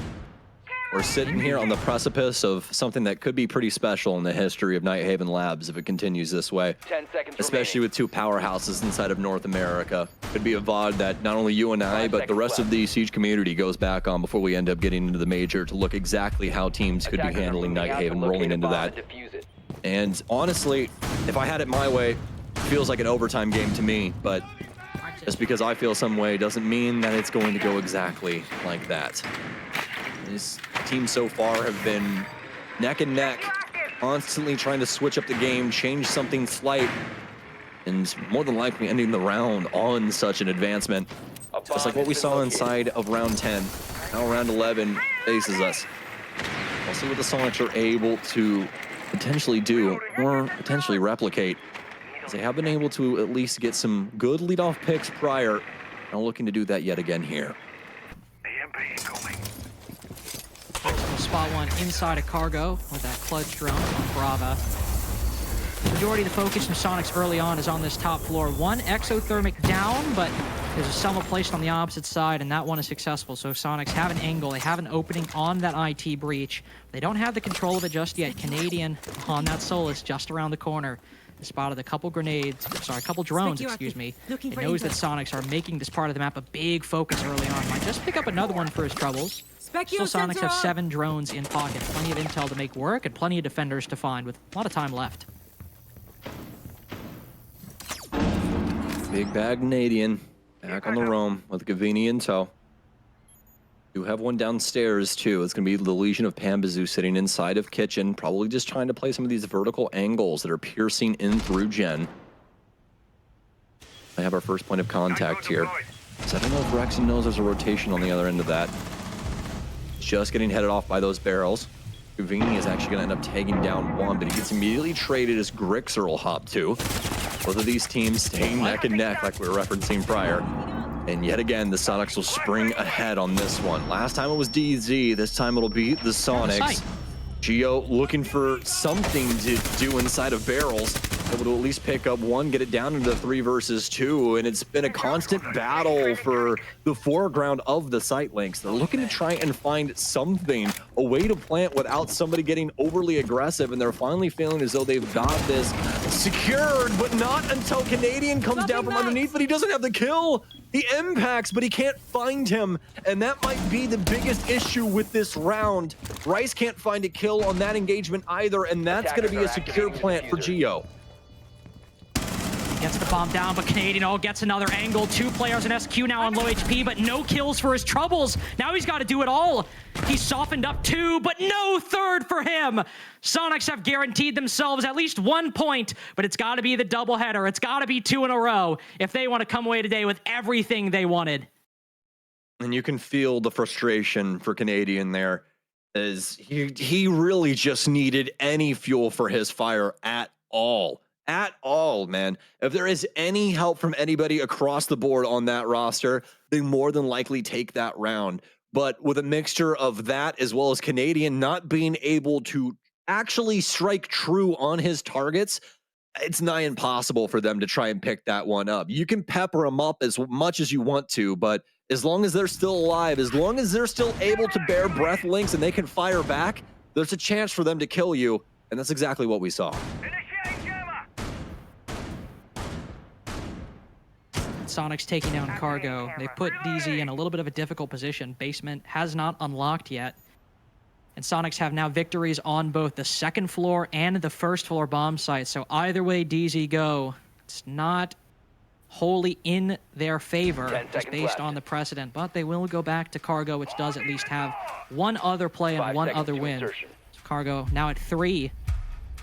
Speaker 3: We're sitting here on the precipice of something that could be pretty special in the history of Nighthaven Labs if it continues this way.
Speaker 4: 10 seconds
Speaker 3: Especially with 2 powerhouses inside of North America. Could be a VOD that not only you and I, but the rest of the Siege community goes back on before we end up getting into the major to look exactly how teams could be handling Nighthaven, rolling into that. And honestly, if I had it my way, it feels like an overtime game to me, but just because I feel some way doesn't mean that it's going to go exactly like that. These teams so far have been neck and neck, constantly trying to switch up the game, change something slight, and more than likely ending the round on such an advancement. Just like what we saw inside of round 10. Now round 11 faces us. We'll see what the Soniqs are able to potentially do, or potentially replicate, as they have been able to at least get some good leadoff picks prior. Now looking to do that yet again here.
Speaker 1: Spot one inside a cargo with that clutch drone on Brava. The majority of the focus from Soniqs early on is on this top floor. One exothermic down, but there's a Selma placed on the opposite side, and that one is successful. So Soniqs have an angle. They have an opening on that IT breach. They don't have the control of it just yet. Canadian on that Solus just around the corner. They spotted a couple grenades, sorry, a couple drones, excuse me. It knows that Soniqs are making this part of the map a big focus early on. Might just pick up another one for his troubles. Still, Soniqs have 7 drones in pocket. Plenty of intel to make work and plenty of defenders to find with a lot of time left.
Speaker 3: Big bag Canadian back on the roam with Gavini intel. Do have one downstairs too. It's going to be the Legion of Panbazoo sitting inside of kitchen, probably just trying to play some of these vertical angles that are piercing in through Gen. I have our first point of contact here. So I don't know if Rexon knows there's a rotation on the other end of that. Just getting headed off by those barrels. Gavini is actually going to end up tagging down one, but he gets immediately traded as Grixer will hop to. Both of these teams staying neck and neck like we were referencing prior. And yet again, the Soniqs will spring ahead on this one. Last time it was DZ, this time it'll be the Soniqs. Geo looking for something to do inside of barrels, able to at least pick up one, get it down into 3 versus 2, and it's been a constant battle for the foreground of the site links. They're looking to try and find something, a way to plant without somebody getting overly aggressive, and they're finally feeling as though they've got this secured, but not until Canadian comes down from underneath, but he doesn't have the kill. He impacts, but he can't find him, and that might be the biggest issue with this round. Rice can't find a kill on that engagement either, and that's going to be a secure plant for Geo.
Speaker 1: Gets the bomb down, but Canadian gets another angle. 2 players in SQ now on low HP, but no kills for his troubles. Now he's got to do it all. He's softened up 2, but no third for him. Soniqs have guaranteed themselves at least 1 point, but it's got to be the doubleheader. It's got to be 2 in a row if they want to come away today with everything they wanted.
Speaker 3: And you can feel the frustration for Canadian there, as he really just needed any fuel for his fire at all. At all, man. If there is any help from anybody across the board on that roster, they more than likely take that round. But with a mixture of that as well as Canadian not being able to actually strike true on his targets, it's nigh impossible for them to try and pick that one up. You can pepper them up as much as you want to, but as long as they're still alive, as long as they're still able to bear breath links and they can fire back, there's a chance for them to kill you. And that's exactly what we saw.
Speaker 1: Soniqs taking down Cargo. They put DZ in a little bit of a difficult position. Basement has not unlocked yet. And Soniqs have now victories on both the 2nd floor and the 1st floor bomb site. So either way DZ go, it's not wholly in their favor just based on the precedent. But they will go back to Cargo, which does at least have one other play and one other win. So Cargo now at 3.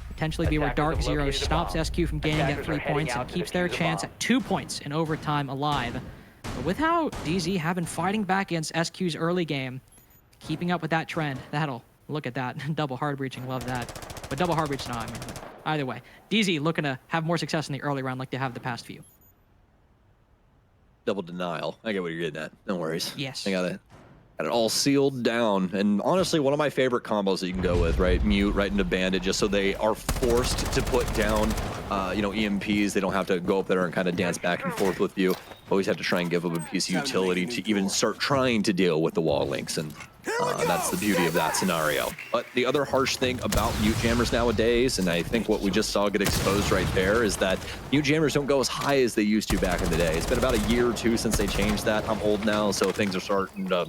Speaker 1: Potentially be where DarkZero stops SQ from gaining at 3 points and keeps their chance at 2 points in overtime alive. But with how DZ have been fighting back against SQ's early game, keeping up with that trend, look at that. Double hard breaching, love that. But double hard breach, no, I mean, either way. DZ looking to have more success in the early round like they have the past few.
Speaker 3: Double denial. I get what you're getting at. No worries.
Speaker 1: Yes.
Speaker 3: I got it all sealed down. And honestly, one of my favorite combos that you can go with, right? Mute right into Bandit, just so they are forced to put down, EMPs. They don't have to go up there and kind of dance back and forth with you. Always have to try and give up a piece of utility to even start trying to deal with the wall links. And that's the beauty of that scenario. But the other harsh thing about mute jammers nowadays, and I think what we just saw get exposed right there, is that mute jammers don't go as high as they used to back in the day. It's been about a year or 2 since they changed that. I'm old now, so things are starting to,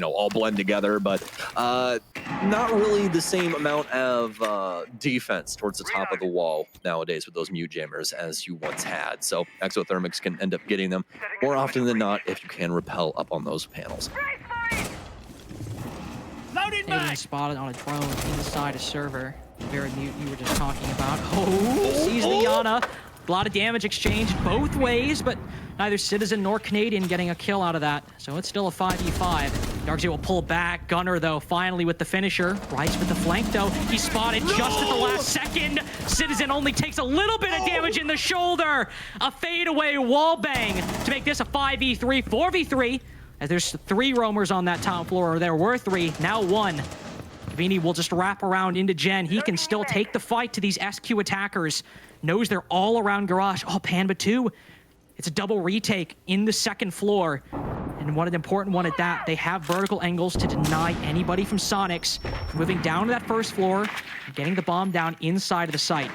Speaker 3: all blend together, but not really the same amount of defense towards the top of the wall nowadays with those mute jammers as you once had. So exothermics can end up getting them more often than not if you can rappel up on those panels.
Speaker 1: Canadian spotted on a drone inside a server. The very mute you were just talking about. Sees the Yana. A lot of damage exchanged both ways, but neither Citizen nor Canadian getting a kill out of that. So it's still a 5v5. DarkZero will pull back. Gunner, though, finally with the finisher. Rice with the flank, though. He's spotted just at the last second. Citizen only takes a little bit of damage in the shoulder. A fadeaway wall bang to make this a 5v3, 4v3. As there's 3 roamers on that top floor, or there were 3, now 1. Gavini will just wrap around into Gen. He can still take the fight to these SQ attackers. Knows they're all around garage. Oh, Panba 2. It's a double retake in the 2nd floor. And what an important one at that. They have vertical angles to deny anybody from Soniqs from moving down to that 1st floor and getting the bomb down inside of the site.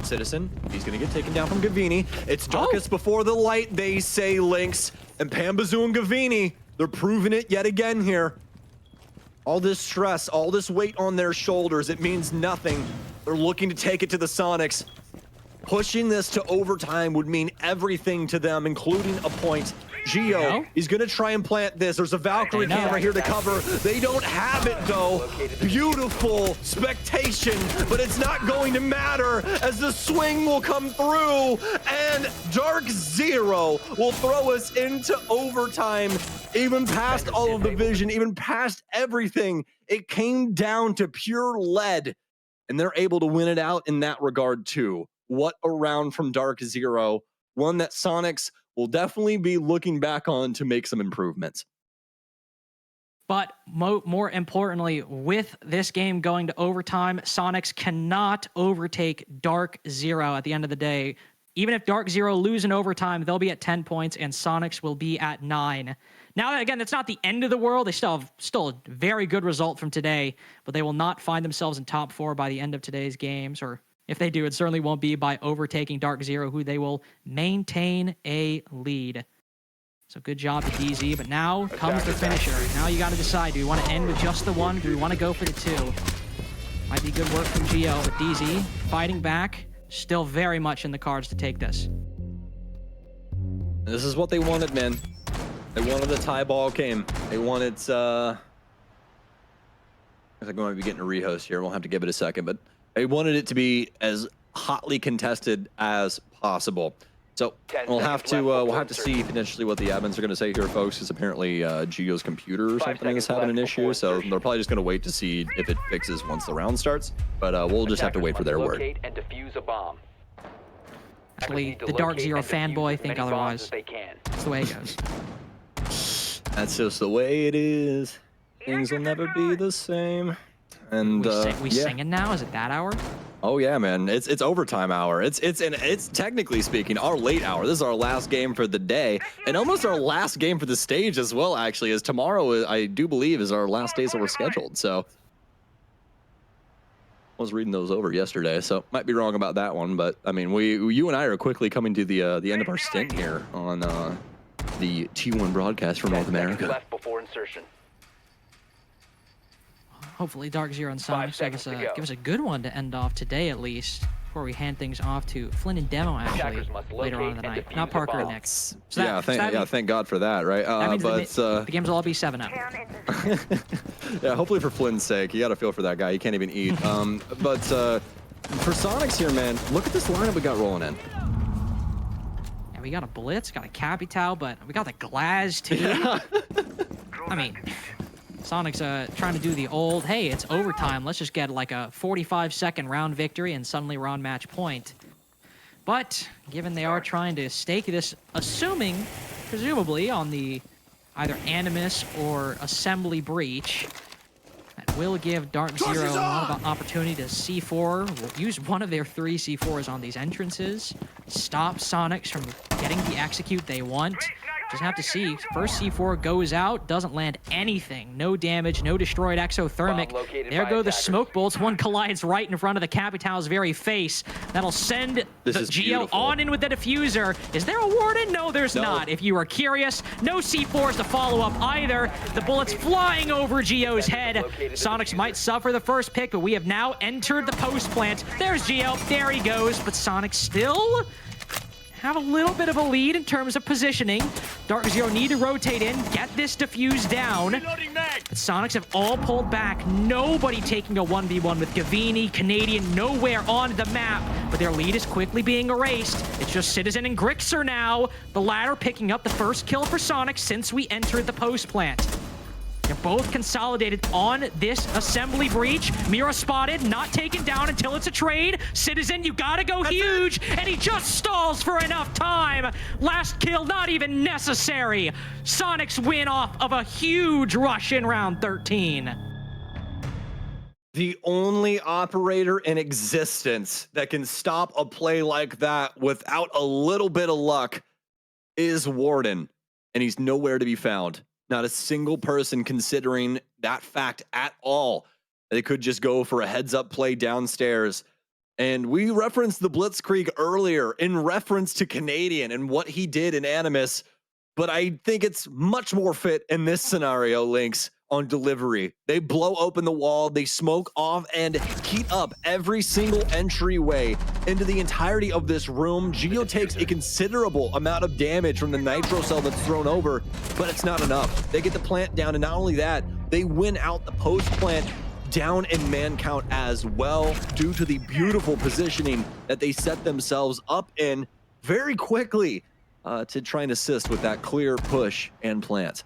Speaker 3: Citizen, he's gonna get taken down from Gavini. It's darkest before the light, they say, Lynx. And Pambazoo and Gavini, they're proving it yet again here. All this stress, all this weight on their shoulders, it means nothing. They're looking to take it to the Soniqs. Pushing this to overtime would mean everything to them, including a point. Geo, he's gonna try and plant this. There's a Valkyrie camera here to cover. They don't have it though. Beautiful spectation, but it's not going to matter as the swing will come through and DarkZero will throw us into overtime, even past all of the vision, even past everything. It came down to pure lead and they're able to win it out in that regard too. What a round from DarkZero. One that Soniqs we'll definitely be looking back on to make some improvements.
Speaker 1: But more importantly, with this game going to overtime, Soniqs cannot overtake DarkZero at the end of the day. Even if DarkZero lose in overtime, they'll be at 10 points and Soniqs will be at 9. Now, again, that's not the end of the world. They still have a very good result from today, but they will not find themselves in top 4 by the end of today's games. Or if they do, it certainly won't be by overtaking DarkZero, who they will maintain a lead. So good job to DZ, but now comes the finisher. Now you got to decide, do we want to end with just the one? Do we want to go for the 2? Might be good work from Geo, but DZ fighting back. Still very much in the cards to take this.
Speaker 3: This is what they wanted, man. They wanted the tie ball game. They wanted, I think we might be getting a rehost here. We'll have to give it a second, but they wanted it to be as hotly contested as possible. So we'll have to see potentially what the admins are going to say here, folks, because apparently Geo's computer or something is having an issue. So they're probably just going to wait to see if it fixes once the round starts. But we'll just have to wait for their word.
Speaker 4: And defuse a bomb.
Speaker 1: Actually, the DarkZero fanboy think otherwise. That's the way it goes.
Speaker 3: That's just the way it is. Things will never be the same. And
Speaker 1: we singing now? Is it that hour?
Speaker 3: Oh yeah, man. It's overtime hour. It's technically speaking our late hour. This is our last game for the day, and almost our last game for the stage as well. Actually, as tomorrow, I do believe, is our last days that we're scheduled. So I was reading those over yesterday, so might be wrong about that one. But I mean, you and I are quickly coming to the end of our stint here on the T1 broadcast from North America.
Speaker 4: Left before insertion.
Speaker 1: Hopefully DarkZero and Soniqs give us a good one to end off today, at least, before we hand things off to Flynn and Demo, actually, later on in the night. Not Parker and Nick. So
Speaker 3: thank God for that, right?
Speaker 1: That means the games will all be 7-0.
Speaker 3: Yeah, hopefully for Flynn's sake. You got to feel for that guy. He can't even eat. But for Soniqs here, man, look at this lineup we got rolling in.
Speaker 1: Yeah, we got a Blitz, got a Capital, but we got the Glaz, too. Yeah. I mean... Soniqs trying to do the old, hey, it's overtime. Let's just get like a 45-second round victory and suddenly we're on match point. But given they are trying to stake this, presumably, on the either Animus or Assembly Breach, that will give DarkZero a lot of opportunity to C4. We'll use one of their 3 C4s on these entrances. Stop Soniqs from getting the execute they want. Just have to see. First C4 goes out, doesn't land anything. No damage, no destroyed exothermic. There go the smoke bolts. One collides right in front of the Capital's very face. That'll send the Geo on in with the diffuser. Is there a warden? No, there's not. If you are curious, no C4s to follow up either. The bullets flying over Geo's head. Soniqs might suffer the first pick, but we have now entered the post plant. There's Geo. There he goes. But Soniqs still have a little bit of a lead in terms of positioning. DarkZero need to rotate in, get this diffuse down. But Soniqs have all pulled back. Nobody taking a 1v1 with Gavini, Canadian, nowhere on the map. But their lead is quickly being erased. It's just Citizen and Grixer now. The latter picking up the first kill for Soniqs since we entered the post plant. They're both consolidated on this assembly breach. Mira spotted, not taken down until it's a trade. Citizen, you gotta go huge, and he just stalls for enough time. Last kill, not even necessary. Soniqs win off of a huge rush in round 13.
Speaker 3: The only operator in existence that can stop a play like that without a little bit of luck is Warden, and he's nowhere to be found. Not a single person considering that fact at all. They could just go for a heads-up play downstairs. And we referenced the Blitzkrieg earlier in reference to Canadian and what he did in Animus, but I think it's much more fit in this scenario, Lynx, on delivery. They blow open the wall, they smoke off and heat up every single entryway into the entirety of this room. Geo takes a considerable amount of damage from the nitro cell that's thrown over, but it's not enough. They get the plant down, and not only that, they win out the post plant down in man count as well, due to the beautiful positioning that they set themselves up in very quickly to try and assist with that clear push and plant.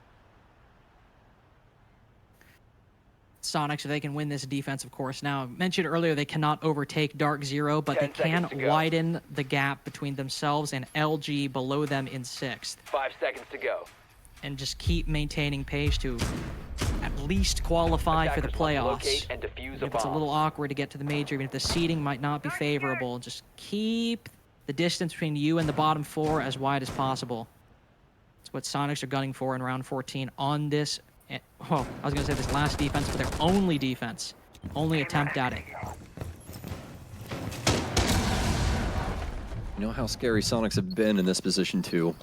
Speaker 1: Soniqs, if they can win this defense, of course. Now, mentioned earlier, they cannot overtake DarkZero, but they
Speaker 4: 10
Speaker 1: can
Speaker 4: seconds to go.
Speaker 1: widen the gap between themselves and LG below them in 6th.
Speaker 4: 5 seconds to go.
Speaker 1: And just keep maintaining pace to at least qualify for the
Speaker 4: Attackers must
Speaker 1: playoffs.
Speaker 4: locate and defuse
Speaker 1: Even
Speaker 4: a
Speaker 1: if it's a
Speaker 4: bomb.
Speaker 1: little awkward to get to the major, even if the seeding might not be favorable, just keep the distance between you and the bottom 4 as wide as possible. That's what Soniqs are gunning for in round 14 on this, well, I was going to say this last defense, but their only defense, only attempt at it.
Speaker 3: You know how scary Soniqs have been in this position too.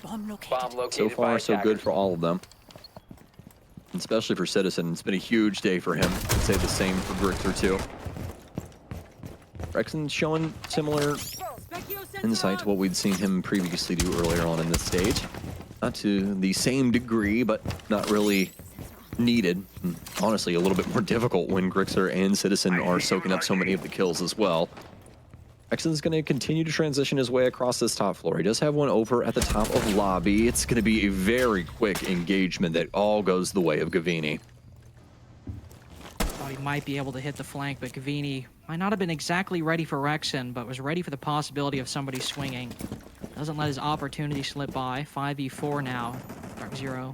Speaker 2: Bomb located.
Speaker 4: Bomb located
Speaker 3: So
Speaker 4: by
Speaker 3: far, so good
Speaker 4: attackers.
Speaker 3: for all of them. Especially for Citizen. It's been a huge day for him. I'd say the same for Grixer too. Rexon's showing similar insight to what we'd seen him previously do earlier on in this stage. Not to the same degree, but not really needed. And honestly, a little bit more difficult when Grixer and Citizen are soaking up so many of the kills as well. Rexon's going to continue to transition his way across this top floor. He does have one over at the top of lobby. It's going to be a very quick engagement that all goes the way of Gavini.
Speaker 1: Thought he might be able to hit the flank, but Gavini might not have been exactly ready for Rexon, but was ready for the possibility of somebody swinging. Doesn't let his opportunity slip by. 5v4 now, DarkZero.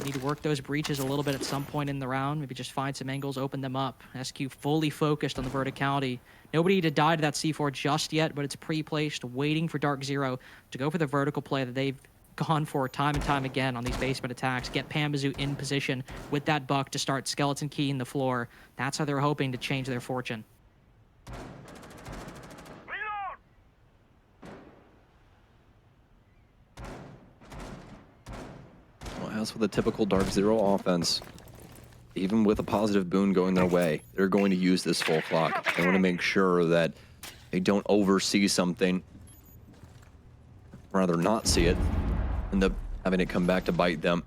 Speaker 1: Need to work those breaches a little bit at some point in the round. Maybe just find some angles, open them up. SQ fully focused on the verticality. Nobody to die to that C4 just yet, but it's pre-placed, waiting for DarkZero to go for the vertical play that they've gone for time and time again on these basement attacks. Get Pambazoo in position with that buck to start skeleton keying the floor. That's how they're hoping to change their fortune.
Speaker 2: Reload!
Speaker 3: Well, as for the typical DarkZero offense, even with a positive boon going their way, they're going to use this full clock. They want to make sure that they don't oversee something, rather not see it, end up having it come back to bite them.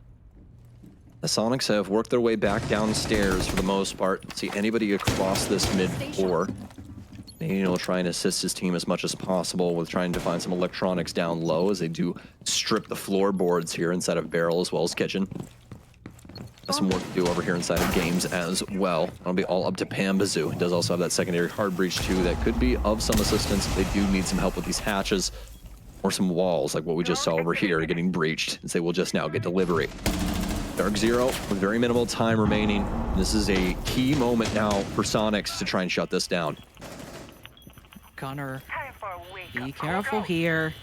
Speaker 3: The Soniqs have worked their way back downstairs for the most part. See anybody across this mid floor. Daniel will try and assist his team as much as possible with trying to find some electronics down low as they do strip the floorboards here inside of Barrel as well as Kitchen. Got some work to do over here inside of Games as well. That'll be all up to Pambazoo. He does also have that secondary hard breach too that could be of some assistance if they do need some help with these hatches or some walls like what we just saw over here getting breached as they will just now get delivery. DarkZero with very minimal time remaining. This is a key moment now for Soniqs to try and shut this down.
Speaker 1: Gunner,
Speaker 2: Time for a wake
Speaker 1: be
Speaker 2: up.
Speaker 1: careful
Speaker 2: Go.
Speaker 1: here.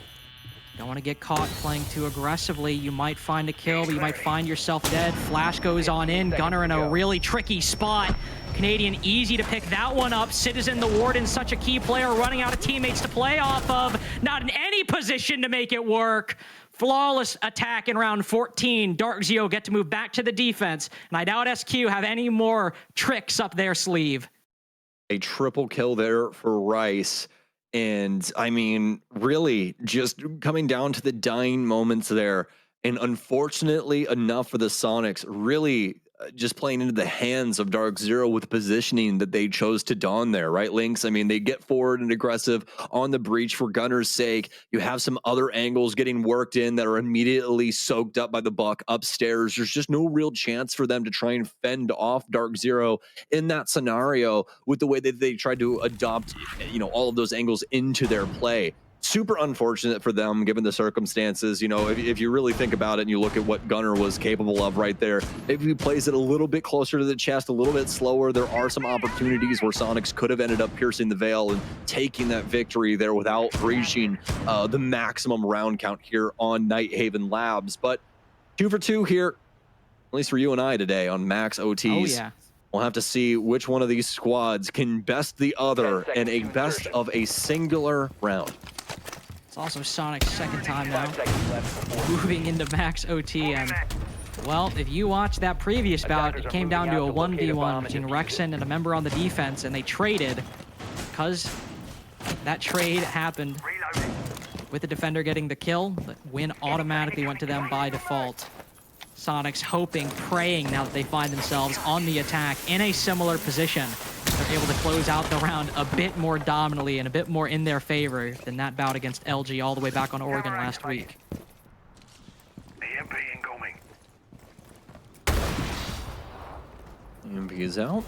Speaker 1: Don't want to get caught playing too aggressively. You might find a kill, but you might find yourself dead. Flash goes on in. Gunner in a really tricky spot. Canadian easy to pick that one up. Citizen, the Warden, such a key player, running out of teammates to play off of. Not in any position to make it work. Flawless attack in round 14. DarkZero get to move back to the defense. And I doubt SQ have any more tricks up their sleeve.
Speaker 3: A triple kill there for Rice. And I mean, really just coming down to the dying moments there. And unfortunately enough for the Soniqs, really just playing into the hands of DarkZero with the positioning that they chose to don there, right, Lynx? I mean, they get forward and aggressive on the breach for Gunner's sake. You have some other angles getting worked in that are immediately soaked up by the buck upstairs. There's just no real chance for them to try and fend off DarkZero in that scenario with the way that they tried to adopt, you know, all of those angles into their play. Super unfortunate for them given the circumstances. You know, if you really think about it and you look at what Gunner was capable of right there, if he plays it a little bit closer to the chest, a little bit slower, there are some opportunities where Soniqs could have ended up piercing the veil and taking that victory there without reaching the maximum round count here on Nighthaven Labs. But 2 for 2 here, at least for you and I today on Max OTs.
Speaker 1: Oh, yeah.
Speaker 3: We'll have to see which one of these squads can best the other in a best of a singular round.
Speaker 1: It's also Sonic's second time now
Speaker 4: 5 seconds left before
Speaker 1: moving into max OT. And, well, if you watch that previous bout, it came down to a 1v1 between Rexon and a member on the defense, and they traded because that trade happened
Speaker 2: Reloading.
Speaker 1: with the defender getting the kill. The win automatically went to them by default. Soniqs hoping, praying now that they find themselves on the attack in a similar position. They're able to close out the round a bit more dominantly and a bit more in their favor than that bout against LG all the way back on Oregon last week.
Speaker 2: EMP incoming.
Speaker 3: EMP is out.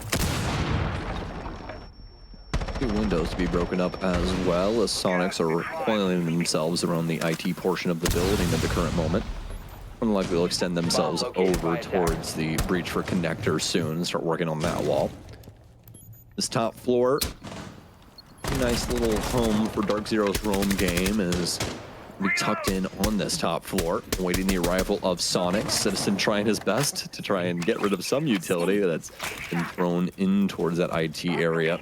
Speaker 3: Two windows to be broken up as well, as Soniqs are coiling themselves around the IT portion of the building at the current moment. And likely will extend themselves over towards the breach for connector soon and start working on that wall. This top floor, nice little home for DarkZero's roam game, is be tucked in on this top floor, awaiting the arrival of Soniqs. Citizen trying his best to try and get rid of some utility that's been thrown in towards that IT area.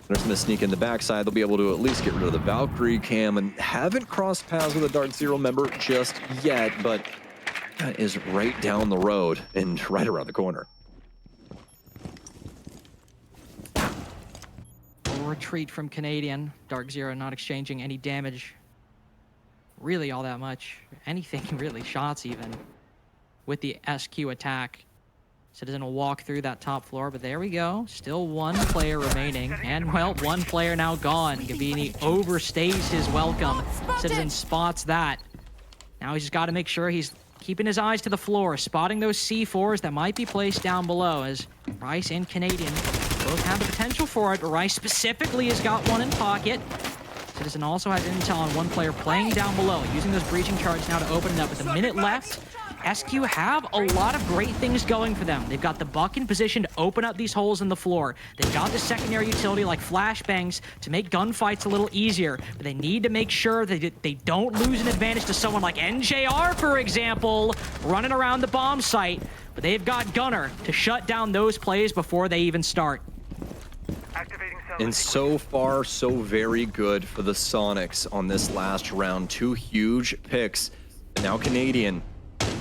Speaker 3: They're going to sneak in the backside. They'll be able to at least get rid of the Valkyrie cam, and haven't crossed paths with a DarkZero member just yet, but that is right down the road and right around the corner.
Speaker 1: A retreat from Canadian. DarkZero not exchanging any damage. Really all that much. Anything really. Shots even. With the SQ attack. Citizen will walk through that top floor, but there we go. Still one player remaining. And, well, one player now gone. Gavini overstays his welcome. Citizen spots that. Now he's just got to make sure he's keeping his eyes to the floor, spotting those C4s that might be placed down below, as Rice and Canadian both have the potential for it, but Rice specifically has got one in pocket. Citizen also has intel on one player playing down below, using those breaching charges now to open it up. With a minute left, SQ have a lot of great things going for them. They've got the Buck in position to open up these holes in the floor. They've got the secondary utility like flashbangs to make gunfights a little easier, but they need to make sure that they don't lose an advantage to someone like NJR, for example, running around the bomb site. But they've got Gunner to shut down those plays before they even start.
Speaker 3: And so far, so very good for the Soniqs on this last round. Two huge picks. And now Canadian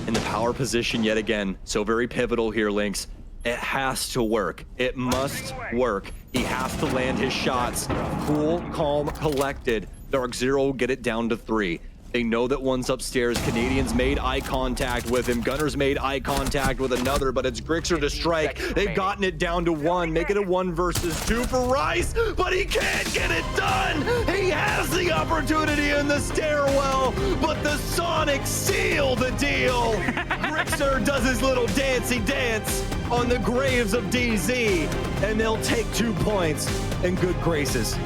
Speaker 3: in the power position yet again. So very pivotal here, Lynx. It has to work. It must work. He has to land his shots. Cool, calm, collected. DarkZero will get it down to 3. They know that one's upstairs. Canadians made eye contact with him. Gunners made eye contact with another, but it's Grixer to strike. They've gotten it down to 1. Make it a 1 versus 2 for Rice, but he can't get it done. He has the opportunity in the stairwell, but the Soniqs seal the deal. Grixer does his little dancey dance on the graves of DZ, and they'll take 2 points in good graces.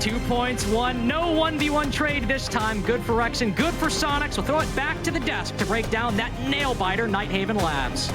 Speaker 1: 2 points, no 1v1 trade this time. Good for Rex and good for Soniqs. We'll throw it back to the desk to break down that nail-biter Nighthaven Labs.